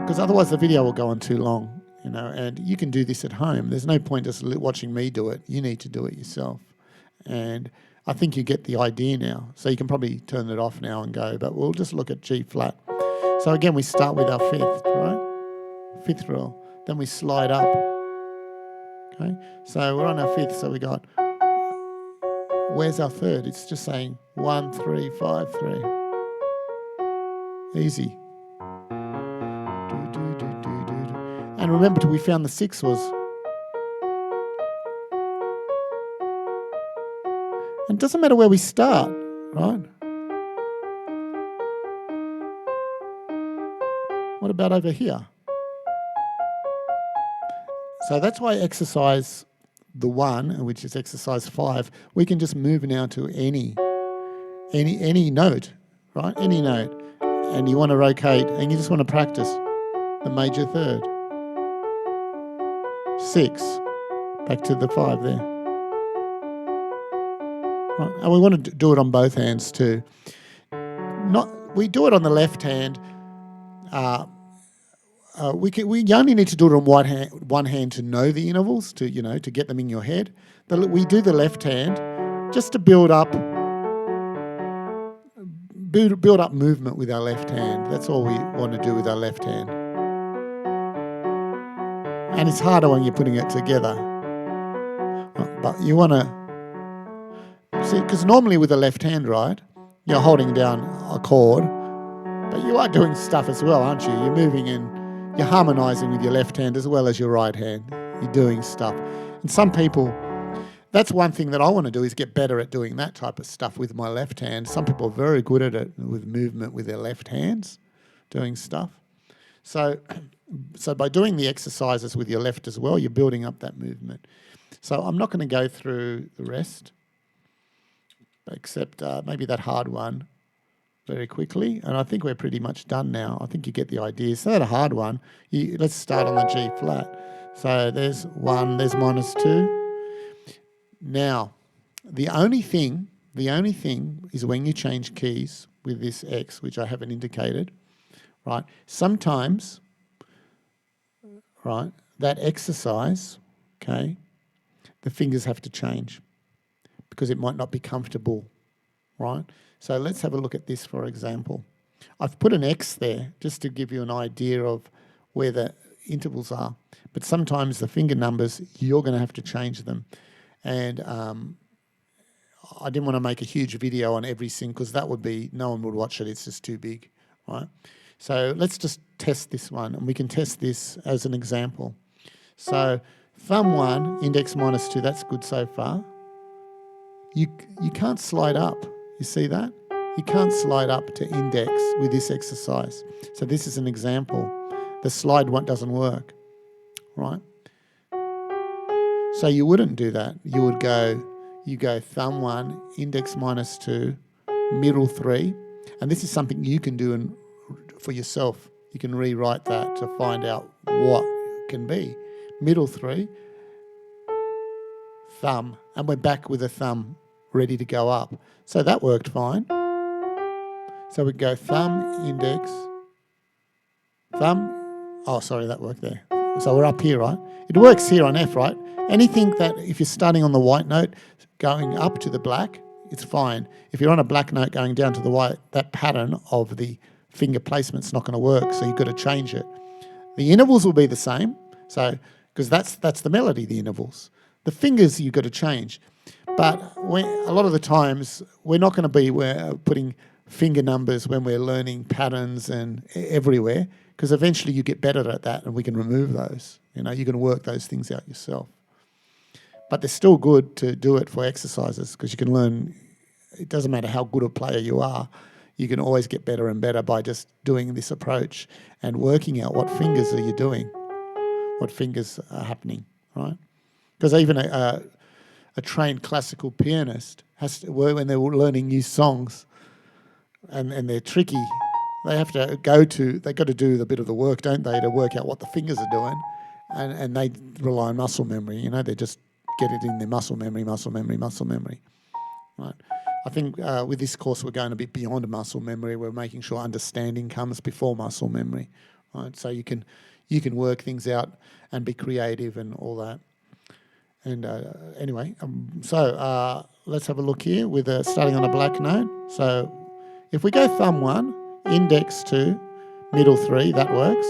because otherwise the video will go on too long, you know, and you can do this at home. There's no point just watching me do it. You need to do it yourself. And I think you get the idea now. So you can probably turn it off now and go, but we'll just look at G flat. So again, we start with our 5th, right? fifth rule. Then we slide up. Okay, so we're on our fifth, so we got, where's our third? It's just saying 1, 3, 5, 3. Easy. And remember, we found the 6 was. And it doesn't matter where we start, right? What about over here? So that's why exercise the 1, which is exercise 5, we can just move now to any note, right? Any note. And you want to rotate, and you just want to practice the major third. 6. Back to the 5 there. Right. And we want to do it on both hands too. We do it on the left hand. We only need to do it on one hand to know the intervals, to get them in your head. We do the left hand just to build up movement with our left hand. That's all we want to do with our left hand. And it's harder when you're putting it together. But you want to see, because normally with the left hand, right, you're holding down a chord, but you are doing stuff as well, aren't you? You're moving in. You're harmonising with your left hand as well as your right hand. You're doing stuff. And some people, that's one thing that I want to do, is get better at doing that type of stuff with my left hand. Some people are very good at it with movement with their left hands, doing stuff. So by doing the exercises with your left as well, you're building up that movement. So I'm not going to go through the rest, except maybe that hard one very quickly, and I think we're pretty much done now. I think you get the idea. So that a hard one, let's start on the G flat. So there's 1, there's -2. Now, the only thing is when you change keys with this X, which I haven't indicated, right? Sometimes, right, that exercise, okay, the fingers have to change because it might not be comfortable, right? So let's have a look at this, for example. I've put an X there just to give you an idea of where the intervals are. But sometimes the finger numbers, you're going to have to change them. And I didn't want to make a huge video on every single, because that would be, no one would watch it. It's just too big, right? So let's just test this one. And we can test this as an example. So thumb 1, index -2, that's good so far. You can't slide up. You see that? You can't slide up to index with this exercise. So this is an example. The slide one doesn't work, right? So you wouldn't do that. You go thumb 1, index -2, middle 3, and this is something you can do for yourself. You can rewrite that to find out what it can be. Middle 3, thumb, and we're back with a thumb ready to go up. So that worked fine. So we go thumb, index, thumb. Oh, sorry, that worked there. So we're up here, right? It works here on F, right? Anything that, if you're starting on the white note, going up to the black, it's fine. If you're on a black note going down to the white, that pattern of the finger placement's not going to work, so you've got to change it. The intervals will be the same, so because that's the melody, the intervals. The fingers you've got to change. But a lot of the times, we're not going to be putting finger numbers when we're learning patterns and everywhere, because eventually you get better at that and we can remove those. You can work those things out yourself. But they're still good to do it for exercises, because you can learn. It doesn't matter how good a player you are, you can always get better and better by just doing this approach and working out what fingers are you doing, what fingers are happening, right? Because even a trained classical pianist has to, when they're learning new songs and they're tricky, they've got to do a bit of the work, don't they, to work out what the fingers are doing, and they rely on muscle memory. They just get it in their muscle memory, right? I think with this course we're going a bit beyond muscle memory. We're making sure understanding comes before muscle memory, right? So you can work things out and be creative and all that. And anyway, so let's have a look here with starting on a black note. So if we go thumb 1, index 2, middle 3, that works.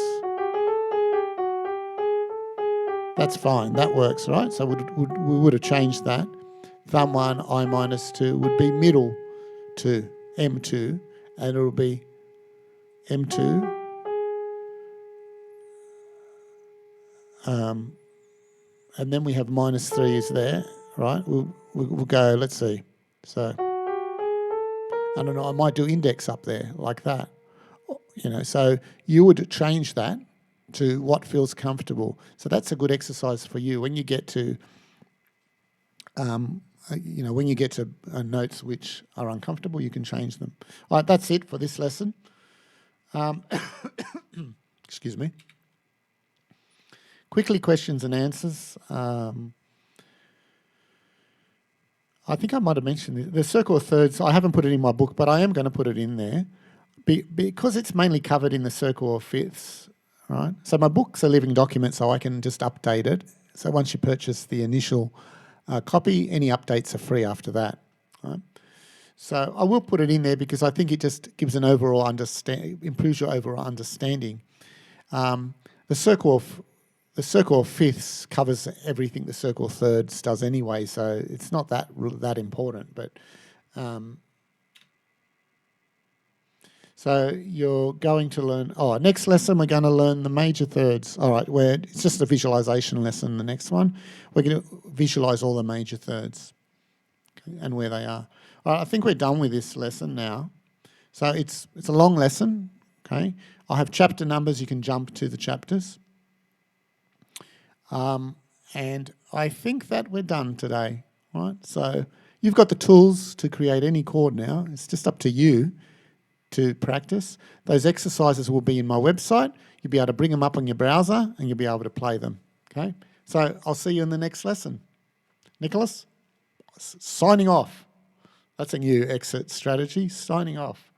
That's fine. That works, right? So we would have changed that. Thumb 1, I minus 2 would be middle 2, M2, and it will be M2. And then we have minus 3 is there, right? We'll go, let's see. So, I don't know, I might do index up there like that. So you would change that to what feels comfortable. So that's a good exercise for you. When you get to, notes which are uncomfortable, you can change them. All right, that's it for this lesson. Excuse me. Quickly, questions and answers. I think I might have mentioned the circle of thirds. I haven't put it in my book, but I am going to put it in there because it's mainly covered in the circle of fifths, right? So my book's a living document, so I can just update it. So once you purchase the initial copy, any updates are free after that, right? So I will put it in there because I think it just gives an overall improves your overall understanding. The circle of fifths covers everything the circle of thirds does anyway, so it's not that important. But so you're going to learn. Next lesson we're going to learn the major thirds. All right, it's just a visualization lesson. The next one we're going to visualize all the major thirds, okay, and where they are. All right, I think we're done with this lesson now. So it's a long lesson. Okay, I'll have chapter numbers. You can jump to the chapters. And I think that we're done today, right? So you've got the tools to create any chord now. It's just up to you to practice. Those exercises will be in my website. You'll be able to bring them up on your browser and you'll be able to play them, okay? So I'll see you in the next lesson. Nicholas, signing off. That's a new exit strategy, signing off.